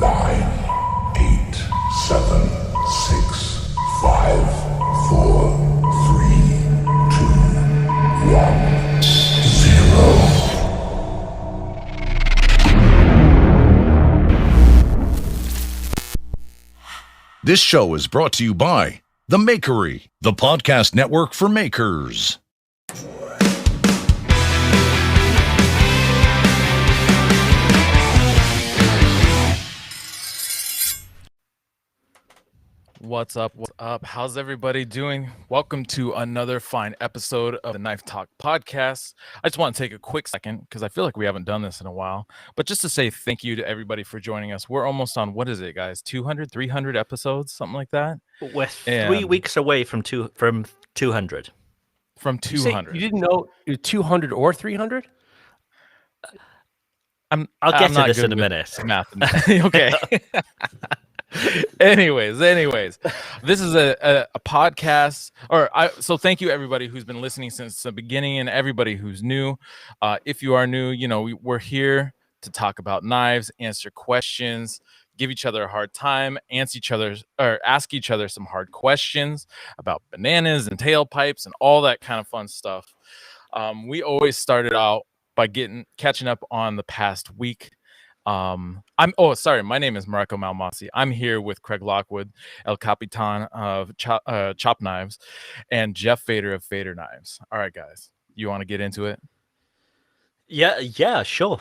9, 8, 7, 6, 5, 4, 3, 2, 1, 0. This show is brought to you by The Makery, the podcast network for makers. What's up? What's up? How's everybody doing? Welcome to another fine episode of the Knife Talk podcast. I just want to take a quick second because I feel like we haven't done this in a while, but just to say thank you to everybody for joining us. We're almost on, what is it, guys? 200, 300 episodes, something like that? We're 3 weeks away from 200. From 200. You didn't know 200 or 300? I'll get to this in a minute. Math. Okay. Anyways, this is a podcast, so thank you everybody who's been listening since the beginning and everybody who's new. If you are new, we're here to talk about knives, answer questions, give each other a hard time, ask each other some hard questions about bananas and tailpipes and all that kind of fun stuff. We always started out by catching up on the past week. My name is Mareko Malmasi. I'm here with Craig Lockwood, El Capitan of Chop Knives, and Jeff Fader of Fader Knives. All right, guys, you want to get into it? Yeah, sure.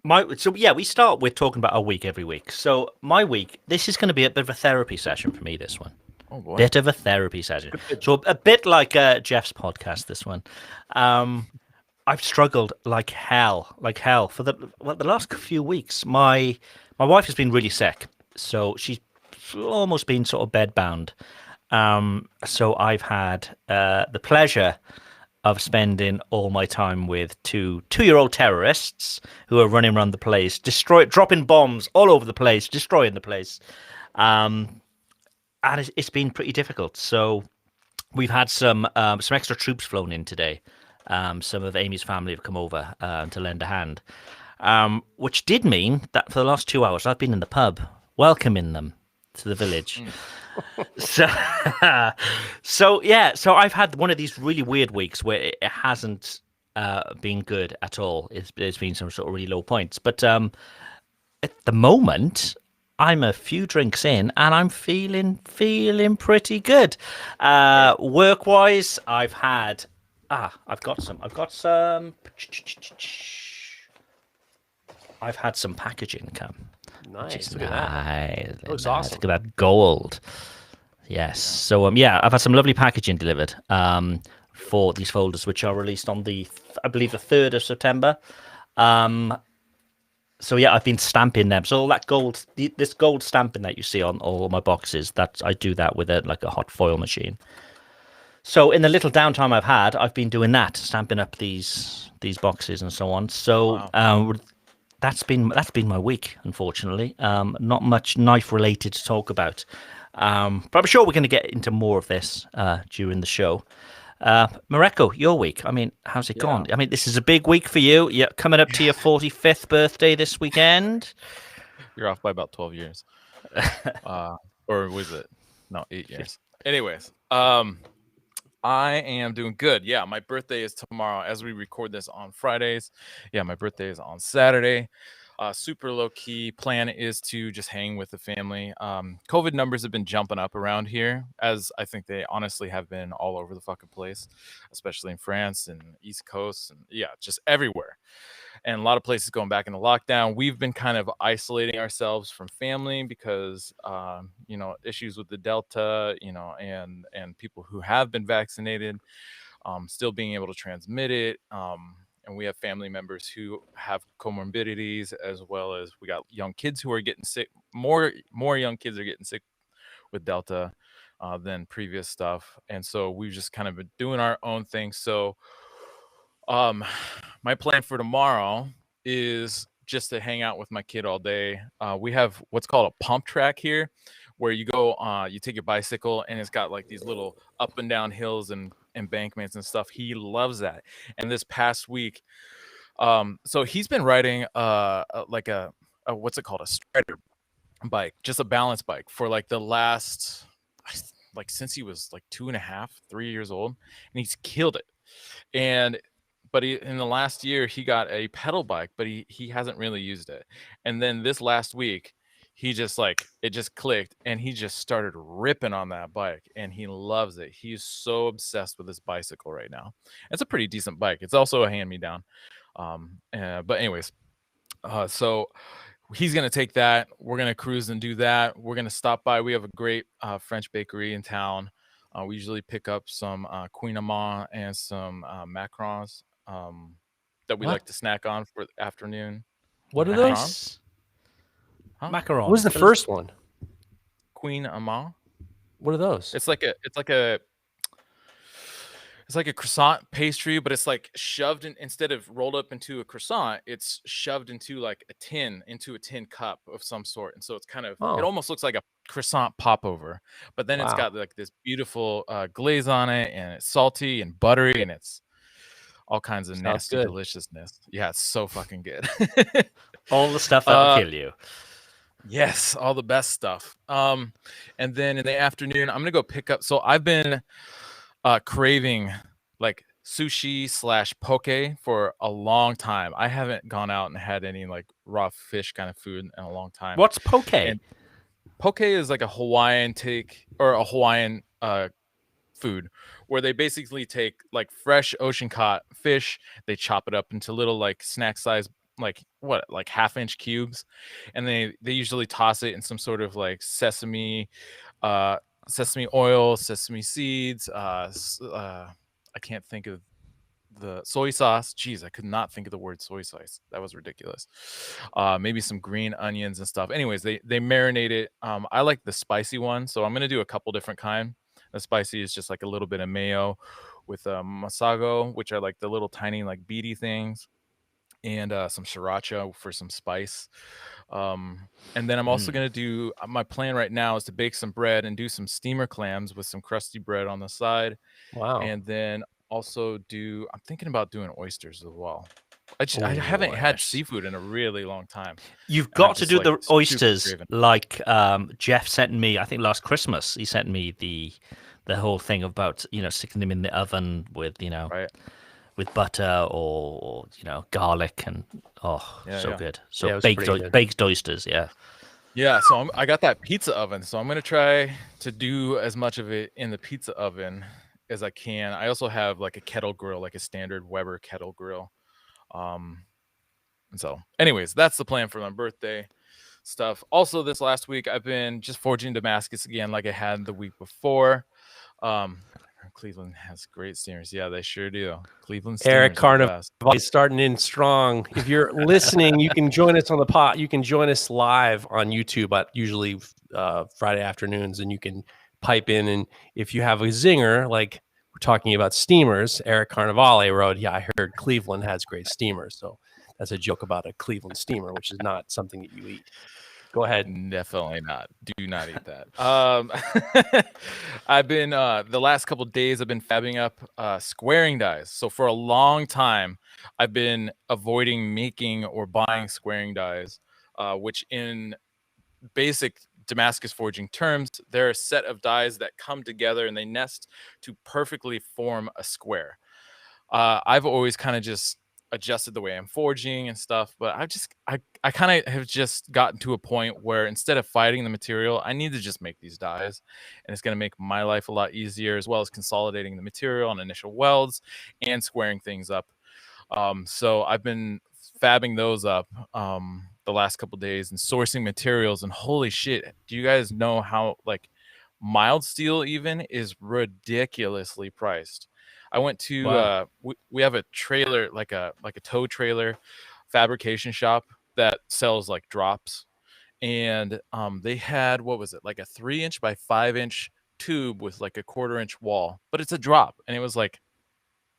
We start with talking about our week every week. So my week, this is going to be a bit of a therapy session for me, this one. Oh boy. Bit of a therapy session. So a bit like Jeff's podcast, this one. I've struggled like hell for the last few weeks. My wife has been really sick, so she's almost been sort of bedbound. So I've had the pleasure of spending all my time with two-year-old terrorists who are running around the place, dropping bombs all over the place, destroying the place. And it's been pretty difficult. So we've had some extra troops flown in today. Some of Amy's family have come over to lend a hand, which did mean that for the last 2 hours I've been in the pub welcoming them to the village. So I've had one of these really weird weeks where it hasn't been good at all. There's been some sort of really low points, but at the moment I'm a few drinks in and I'm feeling pretty good. Work-wise, I've had some packaging come. Nice. Look at that. Looks awesome. Look at that gold. Yes. So I've had some lovely packaging delivered for these folders, which are released on the 3rd of September. I've been stamping them. So all that gold, this gold stamping that you see on all my boxes, I do that with a hot foil machine. So in the little downtime I've had, I've been doing that, stamping up these boxes and so on. So wow. That's been my week, unfortunately. Not much knife related to talk about, but I'm sure we're going to get into more of this during the show. Mareko, your week. I mean, how's it gone? I mean, this is a big week for you. You're coming up to your 45th birthday this weekend. You're off by about 12 years, or was it? No, 8 years. Anyways, I am doing good. Yeah, my birthday is tomorrow as we record this on Fridays. Yeah, my birthday is on Saturday. Super low key. Plan is to just hang with the family. COVID numbers have been jumping up around here, as I think they honestly have been all over the fucking place, especially in France and East Coast and just everywhere. And a lot of places going back into lockdown. We've been kind of isolating ourselves from family because, issues with the Delta, and people who have been vaccinated, still being able to transmit it. And we have family members who have comorbidities, as well as we got young kids who are getting sick. More young kids are getting sick with Delta than previous stuff. And so we've just kind of been doing our own thing. So my plan for tomorrow is just to hang out with my kid all day. We have what's called a pump track here, where you go, you take your bicycle, and it's got like these little up and down hills and embankments and stuff. He loves that. And this past week, so he's been riding like a what's it called, a strider bike, just a balance bike for like the last, like since he was like 2.5, 3 years old, and he's killed it. And but in the last year he got a pedal bike, but he hasn't really used it. And then this last week he just like it just clicked and he just started ripping on that bike and he loves it. He's so obsessed with this bicycle right now. It's a pretty decent bike. It's also a hand-me-down. But anyways, so he's gonna take that. We're gonna cruise and do that. We're gonna stop by. We have a great French bakery in town. We usually pick up some Queen Amand and some macarons that we like to snack on for the afternoon. What are those? Huh? Macaron. What was the first one? Queen Amand. What are those? It's like a croissant pastry, but it's like shoved in, instead of rolled up into a croissant, it's shoved into like a tin cup of some sort. And so it's kind of, it almost looks like a croissant popover, but then it's got like this beautiful glaze on it, and it's salty and buttery, and it's all kinds of nasty deliciousness. Yeah, it's so fucking good. All the stuff that'll kill you. Yes, all the best stuff. And then in the afternoon, I'm gonna go pick up. So I've been craving like sushi / poke for a long time. I haven't gone out and had any like raw fish kind of food in a long time. What's poke? And poke is like a Hawaiian take, or a Hawaiian food, where they basically take like fresh ocean caught fish, they chop it up into little like snack size, like half-inch cubes, and they usually toss it in some sort of like sesame oil, sesame seeds, I can't think of the soy sauce. Jeez, I could not think of the word soy sauce. That was ridiculous. Maybe some green onions and stuff. Anyways, they marinate it. I like the spicy one, so I'm gonna do a couple different kind. The spicy is just like a little bit of mayo with masago, which are like the little tiny like beady things, and some sriracha for some spice. And then I'm also gonna do, my plan right now is to bake some bread and do some steamer clams with some crusty bread on the side. Wow. And then also I'm thinking about doing oysters as well. I haven't had seafood in a really long time. You've got to do the oysters like Geoff sent me, I think last Christmas. He sent me the whole thing about, sticking them in the oven with, with butter or garlic, and good. So baked oysters, Yeah, so I got that pizza oven, so I'm gonna try to do as much of it in the pizza oven as I can. I also have like a kettle grill, like a standard Weber kettle grill. And so anyways, that's the plan for my birthday stuff. Also, this last week I've been just forging Damascus again, like I had the week before. Cleveland has great steamers. Yeah, they sure do. Cleveland steamers. Eric Carnival is starting in strong. If you're listening, you can join us on the pot. You can join us live on YouTube at usually Friday afternoons, and you can pipe in. And if you have a zinger, like we're talking about steamers, Eric Carnivale wrote, "Yeah, I heard Cleveland has great steamers." So that's a joke about a Cleveland steamer, which is not something that you eat. Go ahead. Definitely not. Do not eat that. I've been the last couple of days I've been fabbing up squaring dies. So for a long time I've been avoiding making or buying squaring dies, which in basic Damascus forging terms, they're a set of dies that come together and they nest to perfectly form a square. I've always kind of just adjusted the way I'm forging and stuff, but I kind of have just gotten to a point where instead of fighting the material, I need to just make these dies, and it's going to make my life a lot easier, as well as consolidating the material on initial welds and squaring things up. So I've been fabbing those up the last couple days and sourcing materials, and holy shit, do you guys know how like mild steel even is ridiculously priced? I went to we have a trailer, like a tow trailer fabrication shop that sells like drops, and they had, what was it, like a 3-inch by 5-inch tube with like a 1/4-inch wall, but it's a drop, and it was like,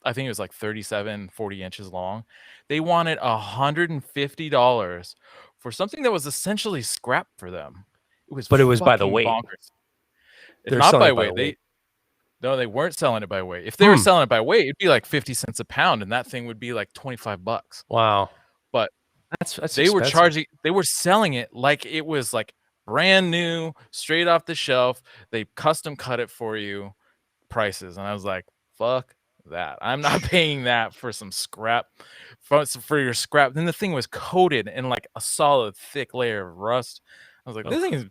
I think it was like 40 inches long. They wanted $150 for something that was essentially scrap for them. It was by the weight. Bonkers. It's not by weight. No, they weren't selling it by weight. If they were selling it by weight, it'd be like 50 cents a pound, and that thing would be like $25. Wow. But That's They were expensive. they were selling it like it was like brand new, straight off the shelf. They custom cut it for you prices. And I was like, fuck that. I'm not paying that for some scrap for your scrap. Then the thing was coated in like a solid thick layer of rust. I was like, this thing has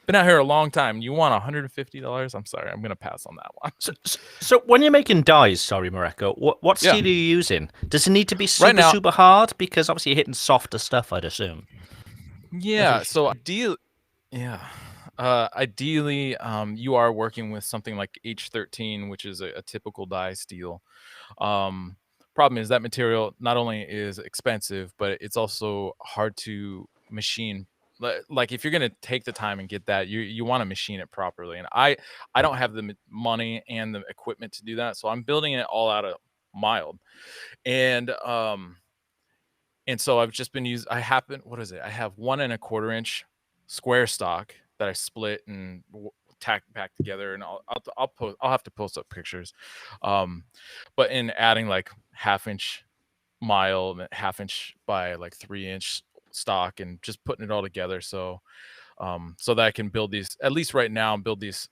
been out here a long time. You want $150? I'm sorry, I'm gonna pass on that one. So when you're making dyes, sorry, Mareko, what Yeah. steel are you using? Does it need to be super, Right now- super hard? Because obviously you're hitting softer stuff, I'd assume. Yeah. So ideally, you are working with something like H13, which is a typical dye steel. Problem is that material not only is expensive, but it's also hard to machine. Like if you're gonna take the time and get that, you want to machine it properly. And I don't have the money and the equipment to do that, so I'm building it all out of mild. And so I've just been using. I have 1 1/4 inch square stock that I split and tacked back together, and I'll have to post up pictures. But in adding like 1/2 inch mild and 1/2 inch by like 3 inch stock and just putting it all together, so that I can build these, at least right now, build these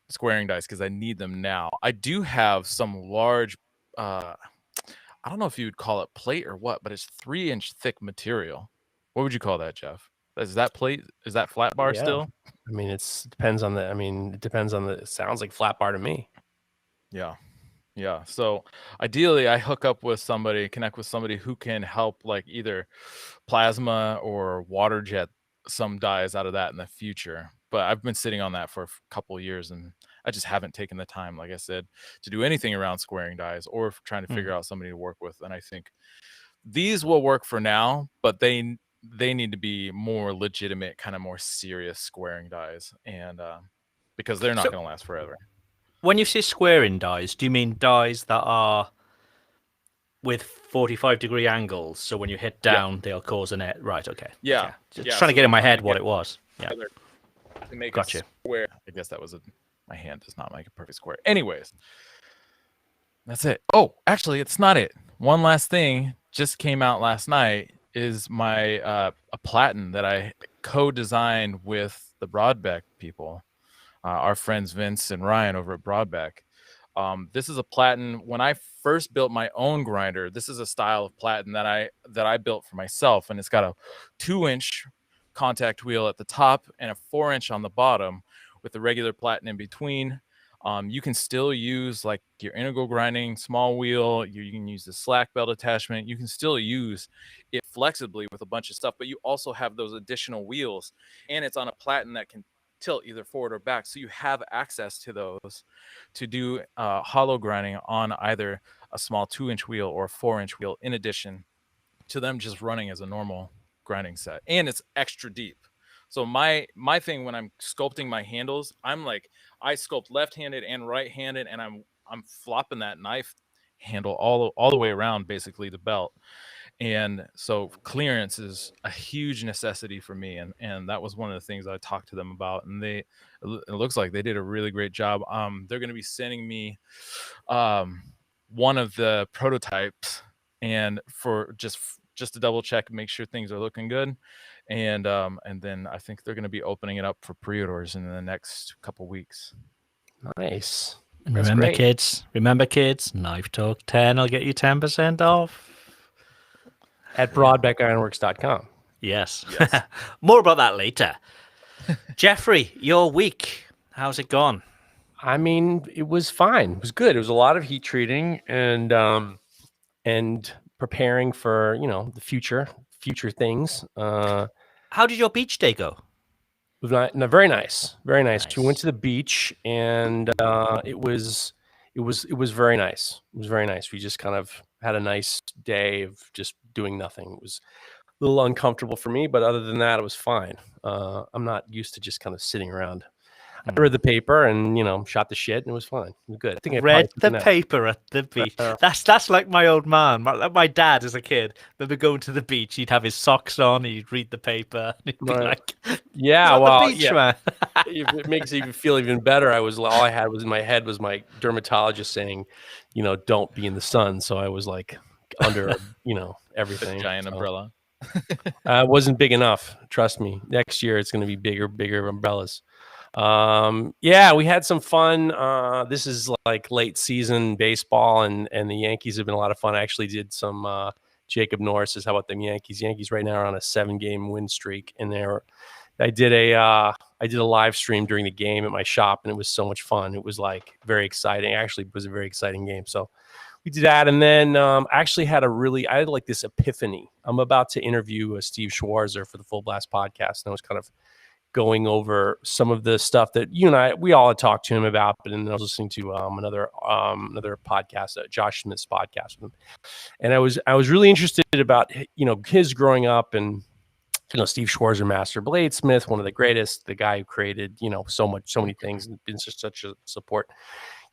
squaring dice because I need them now. I do have some large I don't know if you would call it plate or what, but it's 3-inch thick material. What would you call that, Geoff? Is that plate? Is that flat bar Yeah. still? I mean, it depends on the. It sounds like flat bar to me. Yeah. Yeah. So ideally I connect with somebody who can help like either plasma or water jet some dyes out of that in the future. But I've been sitting on that for a couple of years and I just haven't taken the time, like I said, to do anything around squaring dyes or trying to figure out somebody to work with. And I think these will work for now, but they need to be more legitimate, kind of more serious squaring dyes, and because they're not going to last forever. When you say squaring dyes, do you mean dyes that are with 45-degree angles? So when you hit down, they'll cause a net. Right. Okay. Yeah. Okay. Just trying to get in my head what it was. Yeah. To make Gotcha. a square. I guess that was my hand does not make a perfect square. Anyways, that's it. Oh, actually, it's not it. One last thing just came out last night is my a platen that I co-designed with the Broadbeck people, our friends Vince and Ryan over at Broadbeck. This is a platen. When I first built my own grinder, this is a style of platen that I built for myself, and it's got a 2-inch contact wheel at the top and a 4-inch on the bottom with the regular platen in between. You can still use like your integral grinding small wheel. You can use the slack belt attachment. You can still use it flexibly with a bunch of stuff, but you also have those additional wheels, and it's on a platen that can tilt either forward or back, so you have access to those to do hollow grinding on either a small 2-inch wheel or a 4-inch wheel, in addition to them just running as a normal grinding set. And it's extra deep. So my thing when I'm sculpting my handles, I'm like, I sculpt left-handed and right-handed, and I'm flopping that knife handle all the way around basically the belt. And so clearance is a huge necessity for me, and that was one of the things I talked to them about, and it looks like they did a really great job. They're going to be sending me one of the prototypes, and for just to double check and make sure things are looking good, and then I think they're going to be opening it up for pre-orders in the next couple weeks. Nice. And That's remember, great. kids, Knife Talk 10 will get you 10% off. At broadbeckironworks.com. Yes. More about that later. Jeffrey, your week, how's it gone? I mean, it was fine. It was good. It was a lot of heat treating and preparing for, the future things. How did your beach day go? It was very nice. Very nice. We went to the beach and it was very nice. It was very nice. We just kind of had a nice day of just doing nothing. It was a little uncomfortable for me, but other than that, it was fine. I'm not used to just kind of sitting around. I read the paper and shot the shit, and it was fine. It was good. I think I read the paper at the beach. That's like my old man. My dad as a kid. Remember going to the beach? He'd have his socks on. He'd read the paper. And he'd be like, "Yeah, well, the beach, man." It makes it even feel even better. All I had was in my head was my dermatologist saying, "Don't be in the sun." So I was like under, everything. Giant umbrella. Wasn't big enough. Trust me. Next year it's going to be bigger umbrellas. Yeah, we had some fun. This is like late season baseball, and the Yankees have been a lot of fun. I actually did some. Jacob Norris says, "How about them Yankees? Yankees right now are on a 7-game win streak, and I did a live stream during the game at my shop, and it was so much fun. It was like very exciting. Actually, it was a very exciting game. So we did that, and then I actually had I had like this epiphany. I'm about to interview Steve Schwarzer for the Full Blast podcast, and I was kind of going over some of the stuff that you and we all had talked to him about, but then I was listening to another podcast, Josh Smith's podcast with him, and I was really interested about his growing up, and Steve Schwarzer, master bladesmith, one of the greatest, the guy who created so many things and been such a support.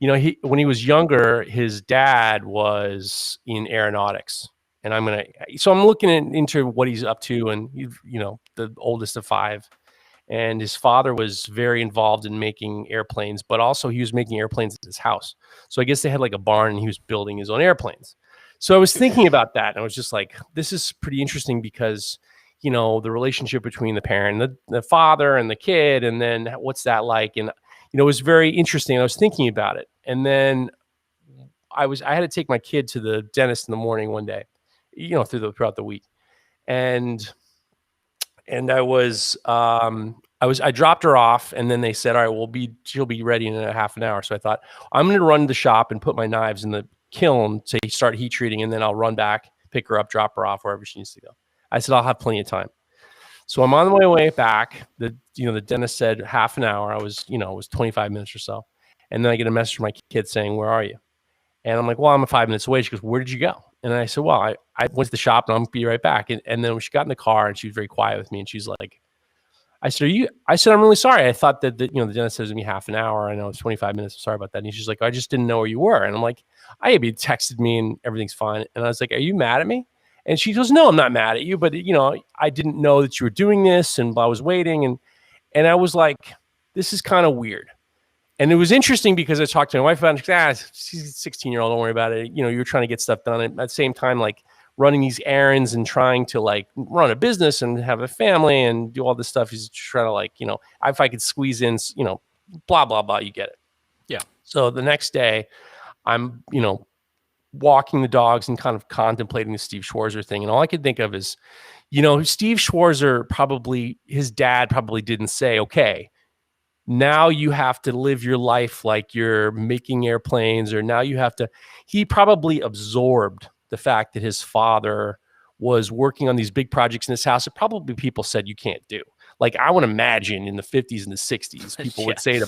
When he was younger, his dad was in aeronautics, and I'm looking into what he's up to, and the oldest of 5. And his father was very involved in making airplanes, but also he was making airplanes at his house. So I guess they had like a barn and he was building his own airplanes. So I was thinking about that, and I was just like, this is pretty interesting because, the relationship between the parent, the father and the kid, and then what's that like? And, it was very interesting. I was thinking about it. And then I had to take my kid to the dentist in the morning one day, throughout the week. And I dropped her off, and then they said, all right, she'll be ready in a half an hour. So I thought, I'm going to run to the shop and put my knives in the kiln to start heat treating. And then I'll run back, pick her up, drop her off wherever she needs to go. I said, I'll have plenty of time. So I'm on my way back. The dentist said half an hour. It was 25 minutes or so. And then I get a message from my kid saying, where are you? And I'm like, well, I'm 5 minutes away. She goes, where did you go? And I said, well, I went to the shop and I'm going to be right back. And then when she got in the car, and she was very quiet with me, and she's like, I said, I'm really sorry. I thought that the dentist said it was going to be half an hour. I know it's 25 minutes. I'm sorry about that. And she's like, I just didn't know where you were. And I'm like, you texted me and everything's fine. And I was like, are you mad at me? And she goes, no, I'm not mad at you, but I didn't know that you were doing this, and I was waiting. And I was like, this is kind of weird. And it was interesting because I talked to my wife about it. She's a 16-year-old. Don't worry about it. You're trying to get stuff done. And at the same time, like running these errands and trying to like run a business and have a family and do all this stuff. He's trying to like, if I could squeeze in, blah, blah, blah, you get it. Yeah. So the next day I'm, walking the dogs and kind of contemplating the Steve Schwarzer thing. And all I could think of is, Steve Schwarzer his dad probably didn't say, okay, now you have to live your life like you're making airplanes, or now he probably absorbed the fact that his father was working on these big projects in his house that probably people said you can't do. Like I would imagine in the 50s and the 60s, people would say to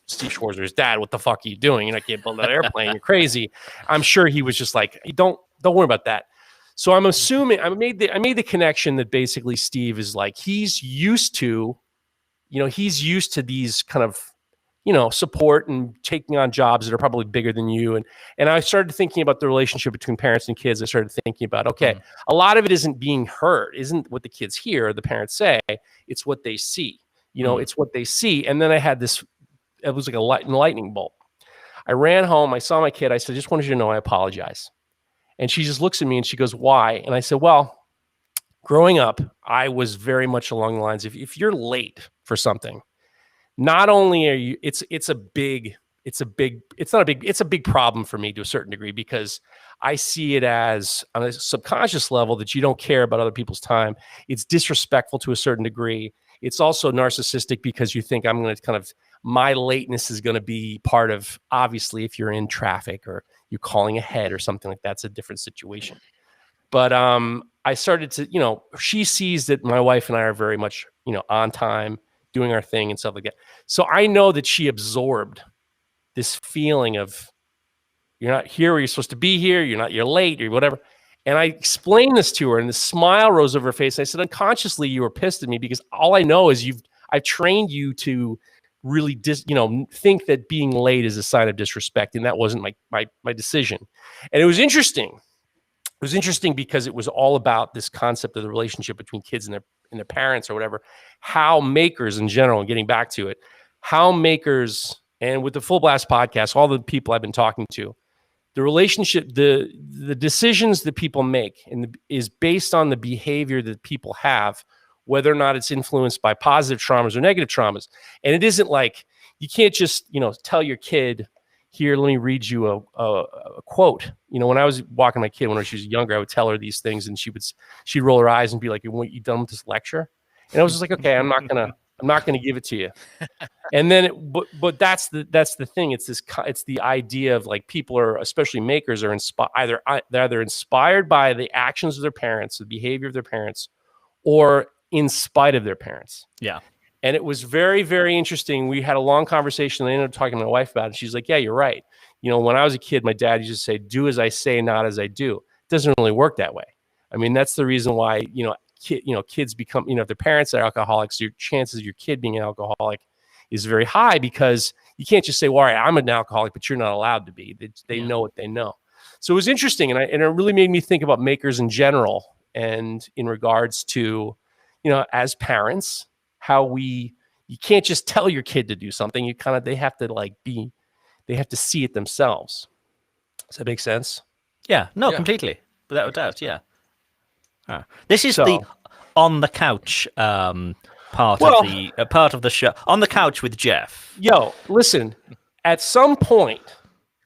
Steve Schwarzer's dad, what the fuck are you doing? You're not getting build that airplane. You're crazy. I'm sure he was just like, don't worry about that. So I'm assuming I made the connection that basically Steve is like, he's used to these kind of, support and taking on jobs that are probably bigger than you. And I started thinking about the relationship between parents and kids. I started thinking about, okay, a lot of it isn't being heard, isn't what the kids hear, or the parents say, it's what they see, it's what they see. And then I had it was like a lightning bolt. I ran home. I saw my kid. I said, I just wanted you to know I apologize. And she just looks at me and she goes, why? And I said, well, growing up, I was very much along the lines of, if you're late for something, not only are you, it's a big problem for me to a certain degree, because I see it as on a subconscious level that you don't care about other people's time. It's disrespectful to a certain degree. It's also narcissistic because you think my lateness is going to be part of, obviously, if you're in traffic or you're calling ahead or something like that's a different situation. But I started to, she sees that my wife and I are very much, on time, doing our thing and stuff like that. So I know that she absorbed this feeling of, you're not here where you're supposed to be here. You're late or whatever. And I explained this to her, and the smile rose over her face. I said, unconsciously, you were pissed at me because all I know is I've trained you to really think that being late is a sign of disrespect. And that wasn't my decision. And it was interesting. It was interesting because it was all about this concept of the relationship between kids and their parents or whatever, how makers in general, and getting back to it, how makers, and with the Full Blast podcast, all the people I've been talking to, the relationship, the decisions that people make is based on the behavior that people have, whether or not it's influenced by positive traumas or negative traumas. And it isn't like, you can't just, tell your kid, here, let me read you a quote. When I was walking my kid when she was younger, I would tell her these things, and she'd roll her eyes and be like, "You done with this lecture?" And I was just like, "Okay, I'm not gonna give it to you." And then, but that's the thing. It's the idea of like, people are, especially makers, are they're either inspired by the actions of their parents, the behavior of their parents, or in spite of their parents. Yeah. And it was very, very interesting. We had a long conversation. I ended up talking to my wife about it. She's like, "Yeah, you're right. When I was a kid, my dad used to say, 'Do as I say, not as I do.' It doesn't really work that way." I mean, that's the reason why, kids become, if their parents are alcoholics, your chances of your kid being an alcoholic is very high, because you can't just say, "Well, all right, I'm an alcoholic, but you're not allowed to be." They know what they know. So it was interesting. And it really made me think about makers in general, and in regards to, as parents, how you can't just tell your kid to do something. They have to see it themselves. Does that make sense? Yeah, no, Yeah. completely, without a doubt. Yeah. This is the on the couch part of the show. On the couch with Geoff. Yo, listen. At some point,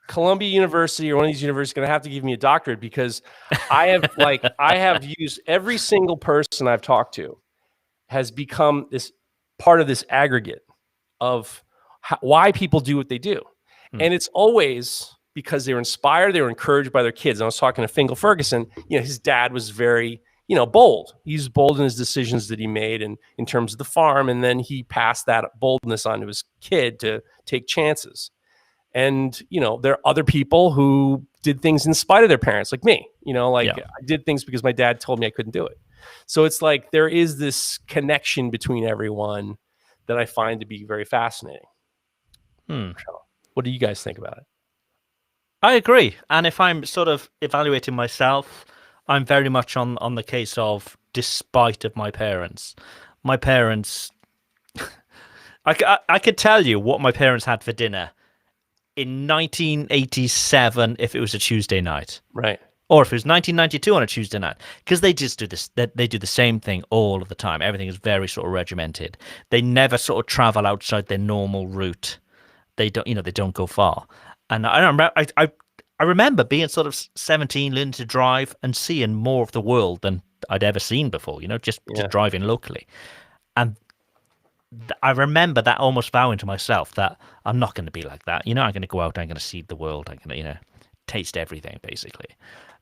Columbia University or one of these universities is going to have to give me a doctorate, because I have used every single person I've talked to has become this part of this aggregate of why people do what they do. And it's always because they were inspired, they were encouraged by their kids. And I was talking to Fingal Ferguson, his dad was very, bold. He's bold in his decisions that he made in terms of the farm. And then he passed that boldness on to his kid to take chances. And, there are other people who did things in spite of their parents, like me, I did things because my dad told me I couldn't do it. So it's like, there is this connection between everyone that I find to be very fascinating. So, what do you guys think about it? I agree. And if I'm sort of evaluating myself, I'm very much on the case of, despite of my parents. My parents, I could tell you what my parents had for dinner in 1987 if it was a Tuesday night. Right. Or if it was 1992 on a Tuesday night, because they just do this. They do the same thing all of the time. Everything is very sort of regimented. They never sort of travel outside their normal route. They don't, they don't go far. And I remember being sort of 17, learning to drive and seeing more of the world than I'd ever seen before. Just driving locally. And I remember that, almost vowing to myself that I'm not going to be like that. I'm going to go out. I'm going to see the world. I'm going to, taste everything, basically.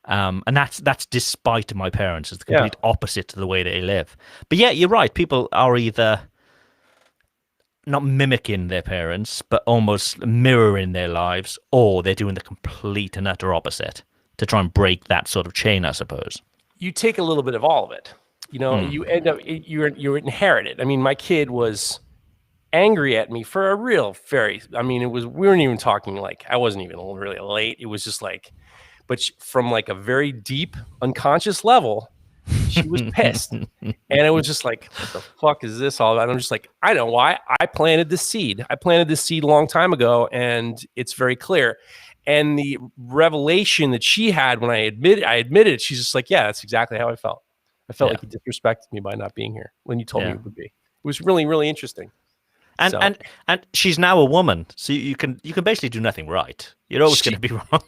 And that's despite my parents. It's the complete opposite to the way they live. But yeah, you're right. People are either not mimicking their parents, but almost mirroring their lives, or they're doing the complete and utter opposite to try and break that sort of chain, I suppose. You take a little bit of all of it. You end up, you inherit it. I mean, my kid was angry at me for a real we weren't even talking, like, I wasn't even really late. It was just like, from like a very deep unconscious level, she was pissed. And it was just like, what the fuck is this all about? And I'm just like, I know why. I planted this seed. A long time ago, and it's very clear. And the revelation that she had when I admitted it, she's just like, yeah, that's exactly how I felt. I felt like you disrespected me by not being here when you told me it would be. It was really, really interesting. And she's now a woman, so you can basically do nothing right. You're always going to be wrong.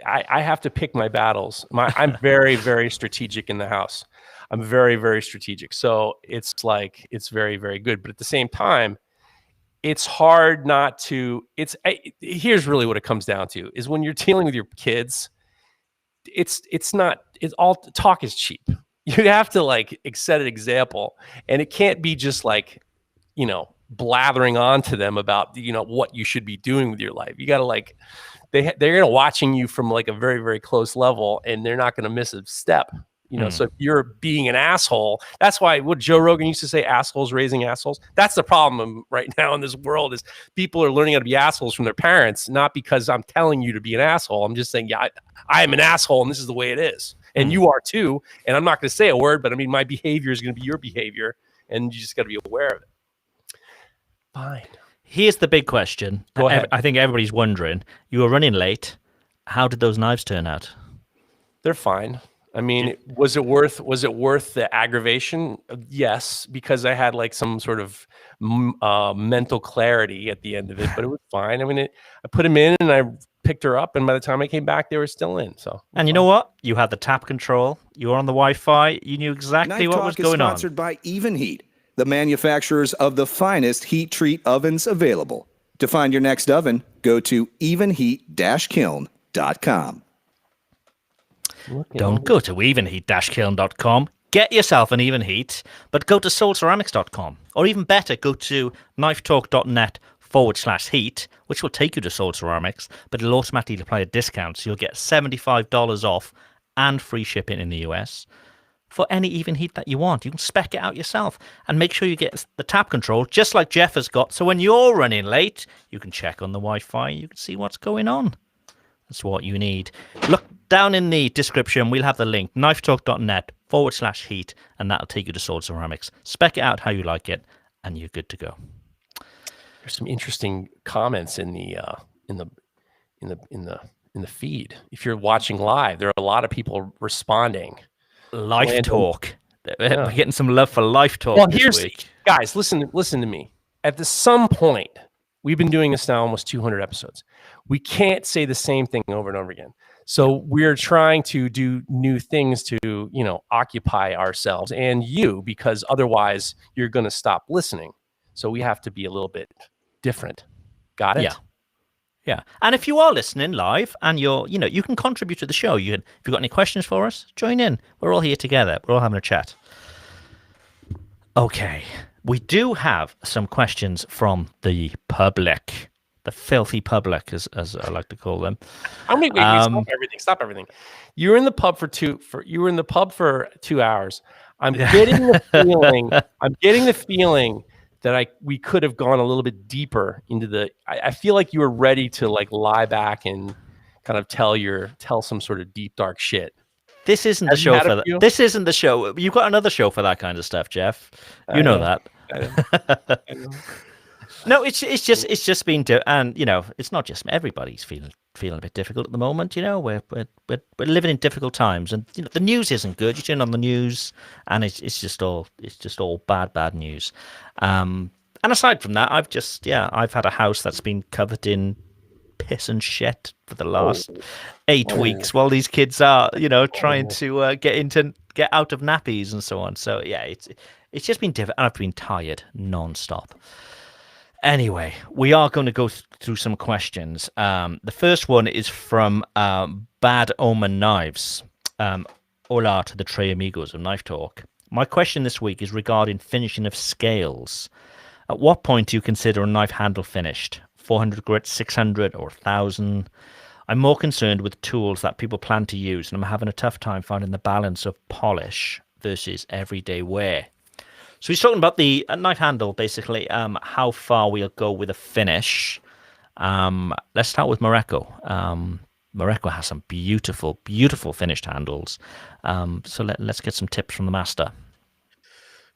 I have to pick my battles. I'm very, very strategic in the house. I'm very, very strategic. So it's very, very good. But at the same time, it's hard not to. Here's really what it comes down to: is when you're dealing with your kids, it's all talk is cheap. You have to set an example, and it can't be just blathering on to them about what you should be doing with your life. You got to they're gonna watching you from a very, very close level, and they're not gonna miss a step. So if you're being an asshole, that's why what Joe Rogan used to say, assholes raising assholes. That's the problem right now in this world, is people are learning how to be assholes from their parents, not because I'm telling you to be an asshole. I'm just saying, yeah, I am an asshole, and this is the way it is. And you are too. And I'm not going to say a word, but I mean, my behavior is going to be your behavior, and you just got to be aware of it. Fine. Here's the big question. Go ahead. I think everybody's wondering. You were running late. How did those knives turn out? They're fine. I mean, was it worth the aggravation? Yes, because I had like some sort of mental clarity at the end of it, but it was fine. I mean, I put them in and I picked her up, and by the time I came back, they were still in. So, and you know what? You had the tap control. You were on the Wi-Fi. You knew exactly Knife what Talk was going is sponsored by Evenheat, the manufacturers of the finest heat treat ovens available. To find your next oven, go to evenheat-kiln.com. Don't go to evenheat-kiln.com. Get yourself an Evenheat, but go to soulceramics.com. Or even better, go to knifetalk.net/heat, which will take you to Soul Ceramics, but it'll automatically apply a discount, so you'll get $75 off and free shipping in the US for any Evenheat that you want. You can spec it out yourself and make sure you get the tap control, just like Geoff has got, so when you're running late, you can check on the Wi-Fi, you can see what's going on. That's what you need. Look down in the description. We'll have the link, knifetalk.net/heat, and that'll take you to Soul Ceramics. Spec it out how you like it, and you're good to go. There's some interesting comments in the feed. If you're watching live, there are a lot of people responding. Life Talk. We're getting some love for Life Talk this week. Guys, listen to me. At some point, we've been doing this now almost 200 episodes. We can't say the same thing over and over again. So we're trying to do new things to, occupy ourselves and you, because otherwise you're going to stop listening. So we have to be a little bit different. Got it? Yeah. And if you are listening live and you can contribute to the show. If you've got any questions for us, join in. We're all here together. We're all having a chat. Okay. We do have some questions from the public. The filthy public, as I like to call them. Wait, stop everything. You were in the pub for 2 hours. I'm getting the feeling that we could have gone a little bit deeper into I feel like you were ready to like lie back and kind of tell some sort of deep dark shit. This isn't the show for that. This isn't the show. You've got another show for that kind of stuff, Geoff. You know that. I know. No, it's just been and it's not just everybody's feeling a bit difficult at the moment. We're living in difficult times, and the news isn't good. You turn on the news, and it's just all bad news. And aside from that, I've had a house that's been covered in piss and shit for the last 8 weeks, while these kids are trying to get out of nappies and so on. So yeah, it's just been difficult. I've been tired non-stop. Anyway, we are going to go through some questions. The first one is from Bad Omen Knives. Hola to the Tres Amigos of Knife Talk. My question this week is regarding finishing of scales. At what point do you consider a knife handle finished? 400 grit, 600, or 1,000? I'm more concerned with tools that people plan to use, and I'm having a tough time finding the balance of polish versus everyday wear. So he's talking about the knife handle, basically, how far we'll go with a finish. Let's start with Mareko. Mareko has some beautiful, beautiful finished handles. So let's get some tips from the master.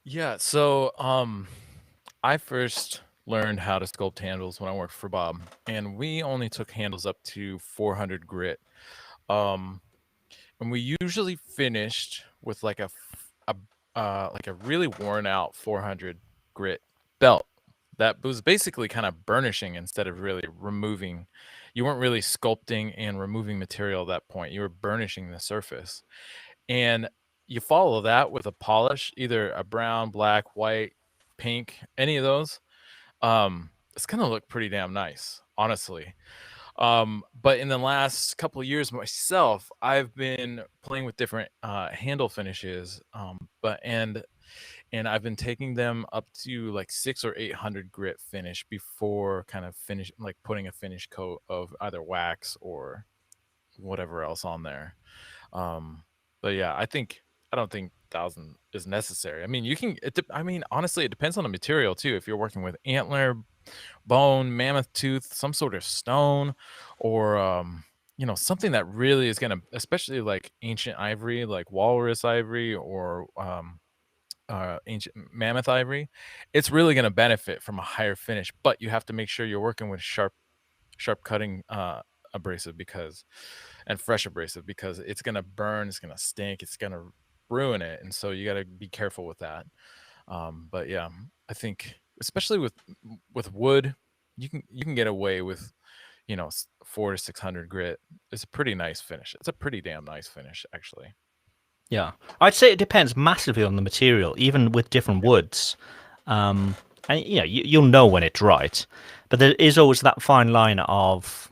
Yeah, so I first learned how to sculpt handles when I worked for Bob, and we only took handles up to 400 grit. And we usually finished with like a really worn out 400 grit belt that was basically kind of burnishing instead of really removing. You weren't really sculpting and removing material at that point. You were burnishing the surface, and you follow that with a polish, either a brown, black, white, pink, any of those. It's gonna look pretty damn nice, honestly. But in the last couple of years myself, I've been playing with different handle finishes, and I've been taking them up to like 600 or 800 grit finish before kind of putting a finish coat of either wax or whatever else on there. But yeah, I don't think 1,000 is necessary. I mean, honestly, it depends on the material too. If you're working with antler, bone, mammoth tooth, some sort of stone, or something that really is gonna, especially like ancient ivory, like walrus ivory, or ancient mammoth ivory, it's really going to benefit from a higher finish. But you have to make sure you're working with sharp cutting abrasive and fresh abrasive, because it's going to burn, it's going to stink, it's going to ruin it. And so you got to be careful with that. But yeah, I think especially with wood, you can get away with 400 to 600 grit. It's a pretty nice finish. It's a pretty damn nice finish, actually. Yeah, I'd say it depends massively on the material, even with different woods. And you'll know when it's right, but there is always that fine line of,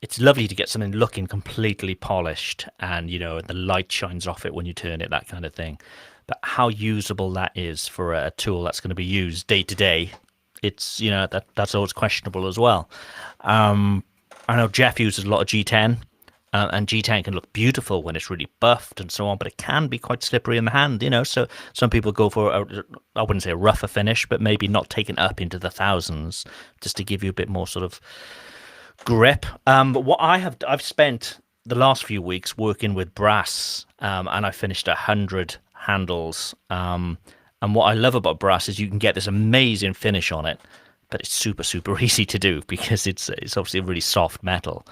it's lovely to get something looking completely polished and the light shines off it when you turn it, that kind of thing. But how usable that is for a tool that's going to be used day to day, it's that's always questionable as well. I know Geoff uses a lot of G10. And G10 can look beautiful when it's really buffed and so on, but it can be quite slippery in the hand, So some people go for, I wouldn't say a rougher finish, but maybe not taken up into the thousands, just to give you a bit more sort of grip. But what I've spent the last few weeks working with brass, and I finished 100 handles. And what I love about brass is you can get this amazing finish on it, but it's super, super easy to do because it's obviously a really soft metal.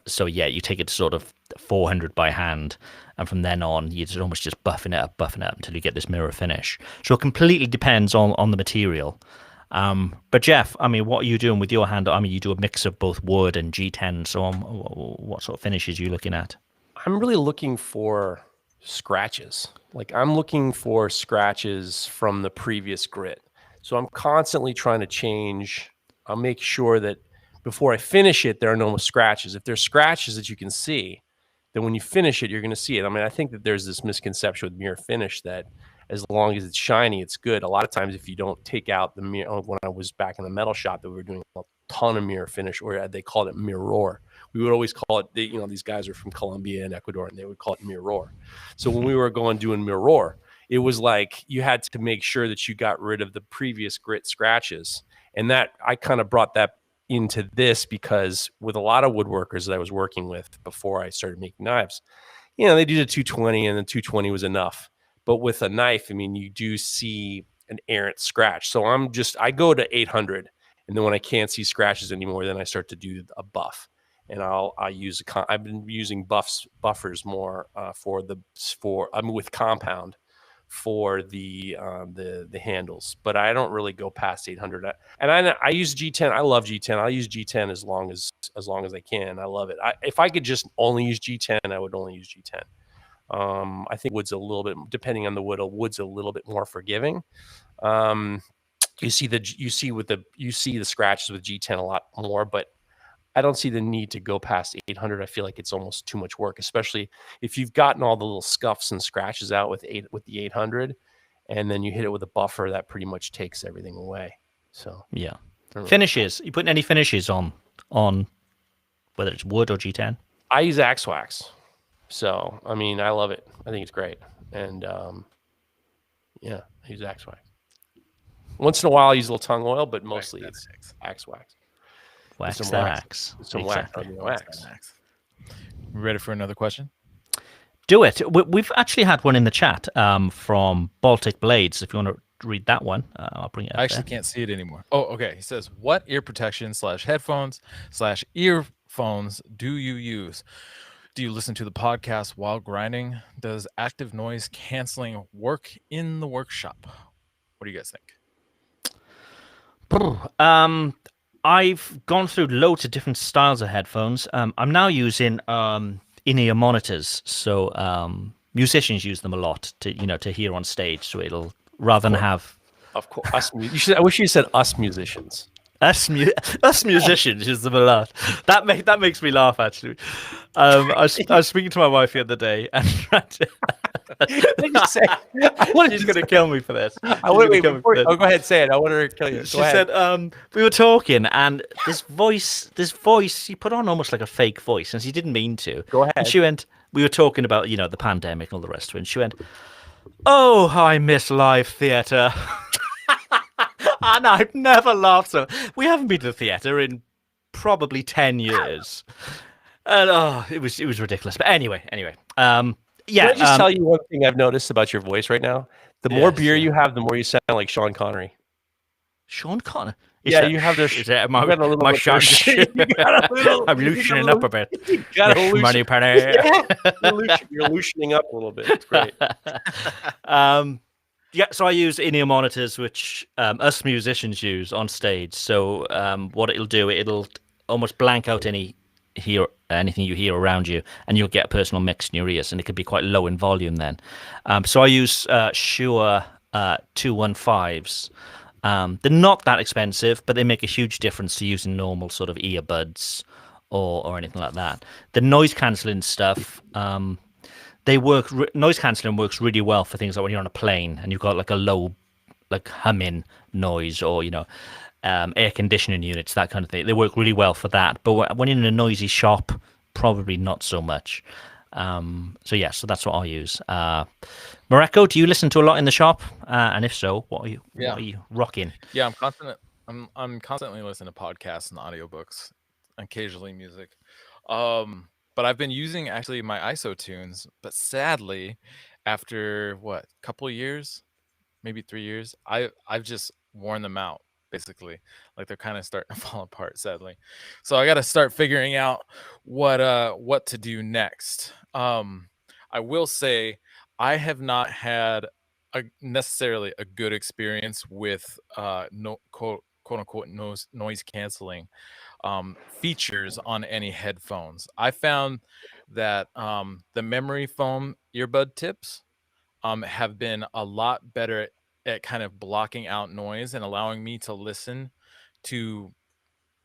So yeah, you take it to sort of 400 by hand, and from then on, you're almost just buffing it up until you get this mirror finish. So it completely depends on the material. But Geoff, I mean, what are you doing with your hand? I mean, you do a mix of both wood and G10 and so on. What sort of finishes are you looking at? I'm really looking for scratches. Like, I'm looking for scratches from the previous grit. So I'm constantly trying to change. I'll make sure that before I finish it, there are no scratches. If there's scratches that you can see, then when you finish it, you're going to see it. I mean, I think that there's this misconception with mirror finish that as long as it's shiny, it's good. A lot of times, if you don't take out the mirror, when I was back in the metal shop, that we were doing a ton of mirror finish, or they called it mirror. We would always call it, these guys are from Colombia and Ecuador, and they would call it mirror. So when we were doing mirror, it was like you had to make sure that you got rid of the previous grit scratches. And that I kind of brought that into this because with a lot of woodworkers that I was working with before I started making knives, they did a 220 and the 220 was enough. But with a knife, I mean, you do see an errant scratch. So I go to 800, and then when I can't see scratches anymore, then I start to do a buff. And I've been using buffers more with compound for the handles, but I don't really go past 800. And I use G10. I love G10. I'll use G10 as long as I can. I love it. If I could just only use G10, I would only use G10. I think wood's a little bit, depending on the wood, wood's a little bit more forgiving. You see the scratches with G10 a lot more, but I don't see the need to go past 800. I feel like it's almost too much work, especially if you've gotten all the little scuffs and scratches out with the 800, and then you hit it with a buffer that pretty much takes everything away. So yeah, finishes. You putting any finishes on whether it's wood or G10? I use Axe Wax, so I mean I love it. I think it's great, and I use Axe Wax. Once in a while, I use a little tongue oil, but mostly it's Axe Wax. Wax that axe. Some exactly. wax. We ready for another question? Do it. We've actually had one in the chat from Baltic Blades. If you want to read that one, I'll bring it up. I actually can't see it anymore. Oh, okay. He says, what ear protection /headphones/earphones do you use? Do you listen to the podcast while grinding? Does active noise canceling work in the workshop? What do you guys think? I've gone through loads of different styles of headphones. I'm now using in-ear monitors, so musicians use them a lot to hear on stage. So it'll rather than have. Of course, I wish you said us musicians. Us musicians use them a lot. That makes me laugh actually. I was speaking to my wife the other day and she's going to kill me for this. Go ahead, say it. I want her to kill you. She said we were talking and this voice she put on almost like a fake voice and she didn't mean to. Go ahead. And she went, we were talking about the pandemic and all the rest of it, and she went, oh, I miss live theatre. And I've never laughed so. We haven't been to the theatre in probably 10 years. And it was ridiculous. But anyway. Yeah. Can I just tell you one thing I've noticed about your voice right now? The more beer you have, the more you sound like Sean Connery. Sean Connor. You have this. Is that my shot? I'm loosening up a bit. You got a loosen. Money penny. Yeah, you're loosening up a little bit. It's great. Yeah, so I use in-ear monitors, which us musicians use on stage. So what it'll do, it'll almost blank out anything you hear around you, and you'll get a personal mix in your ears, and it could be quite low in volume then. So I use Shure 215s. They're not that expensive, but they make a huge difference to using normal sort of earbuds or anything like that. The noise cancelling stuff, noise cancelling works really well for things like when you're on a plane and you've got like a low, like humming noise, or air conditioning units, that kind of thing. They work really well for that. But when you're in a noisy shop, probably not so much. So that's what I use. Mareko, do you listen to a lot in the shop? And if so, what are you rocking? Yeah, I'm constantly listening to podcasts and audiobooks, occasionally music. But I've been using actually my ISO tunes, but sadly, after a couple years, maybe 3 years, I've just worn them out, basically. Like they're kind of starting to fall apart, sadly. So I got to start figuring out what to do next. I will say I have not had necessarily a good experience with quote unquote noise canceling features on any headphones. I found that the memory foam earbud tips have been a lot better at kind of blocking out noise and allowing me to listen to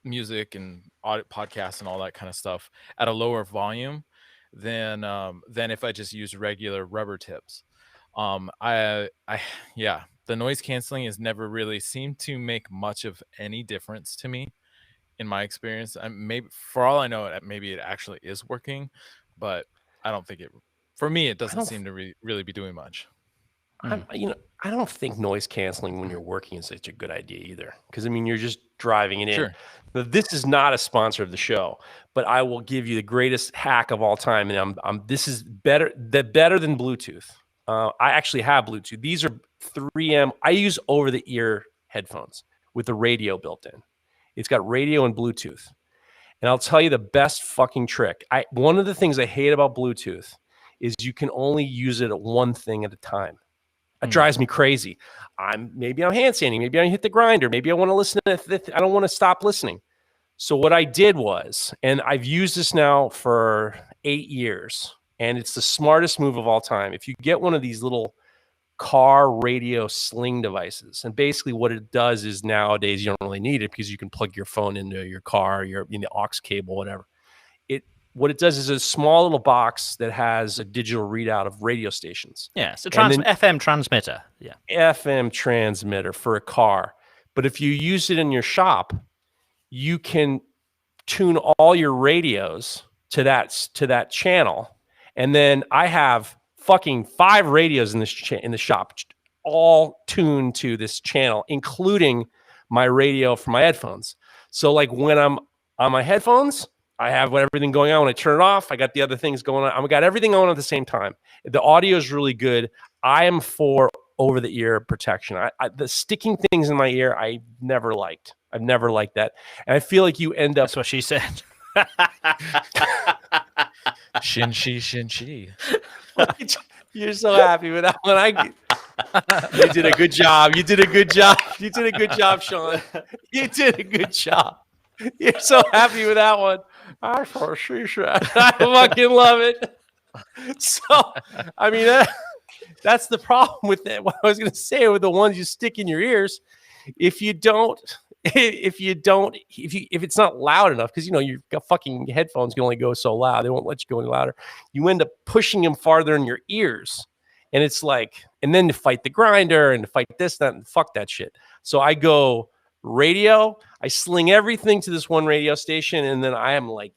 music and podcasts and all that kind of stuff at a lower volume than if I just use regular rubber tips. The noise canceling has never really seemed to make much of any difference to me in my experience. Maybe for all I know, maybe it actually is working, but I don't think it. For me, it doesn't seem to really be doing much. I don't think noise canceling when you're working is such a good idea either. Because you're just driving it in. Sure. But this is not a sponsor of the show, but I will give you the greatest hack of all time, and this is better than Bluetooth. I actually have Bluetooth. These are 3M. I use over-the-ear headphones with the radio built in. It's got radio and Bluetooth. And I'll tell you the best fucking trick. One of the things I hate about Bluetooth is you can only use it at one thing at a time. It drives me crazy. Maybe I'm handstanding. Maybe I hit the grinder. Maybe I want to listen to I don't want to stop listening. So what I did was, and I've used this now for 8 years, and it's the smartest move of all time. If you get one of these little car radio sling devices, and basically what it does is nowadays you don't really need it because you can plug your phone into your car, in the aux cable, whatever. What it does is a small little box that has a digital readout of radio stations. Yeah, it's a FM transmitter. Yeah, FM transmitter for a car. But if you use it in your shop, you can tune all your radios to that channel. And then I have fucking 5 radios in the shop, all tuned to this channel, including my radio for my headphones. So like when I'm on my headphones, I have everything going on. When I turn it off, I got the other things going on. I've got everything on at the same time. The audio is really good. I am for over-the-ear protection. The sticking things in my ear, I never liked. I've never liked that. And I feel like you end up... That's what she said. Shin-shi. You're so happy with that one. You did a good job. You did a good job, Sean. You did a good job. You're so happy with that one. I fucking love it. So, that's the problem with it. What I was going to say with the ones you stick in your ears, if it's not loud enough, because you've got fucking headphones can only go so loud. They won't let you go any louder. You end up pushing them farther in your ears. And it's like, and then to fight the grinder and to fight this, that, and fuck that shit. So I go radio, I sling everything to this one radio station, and then I am like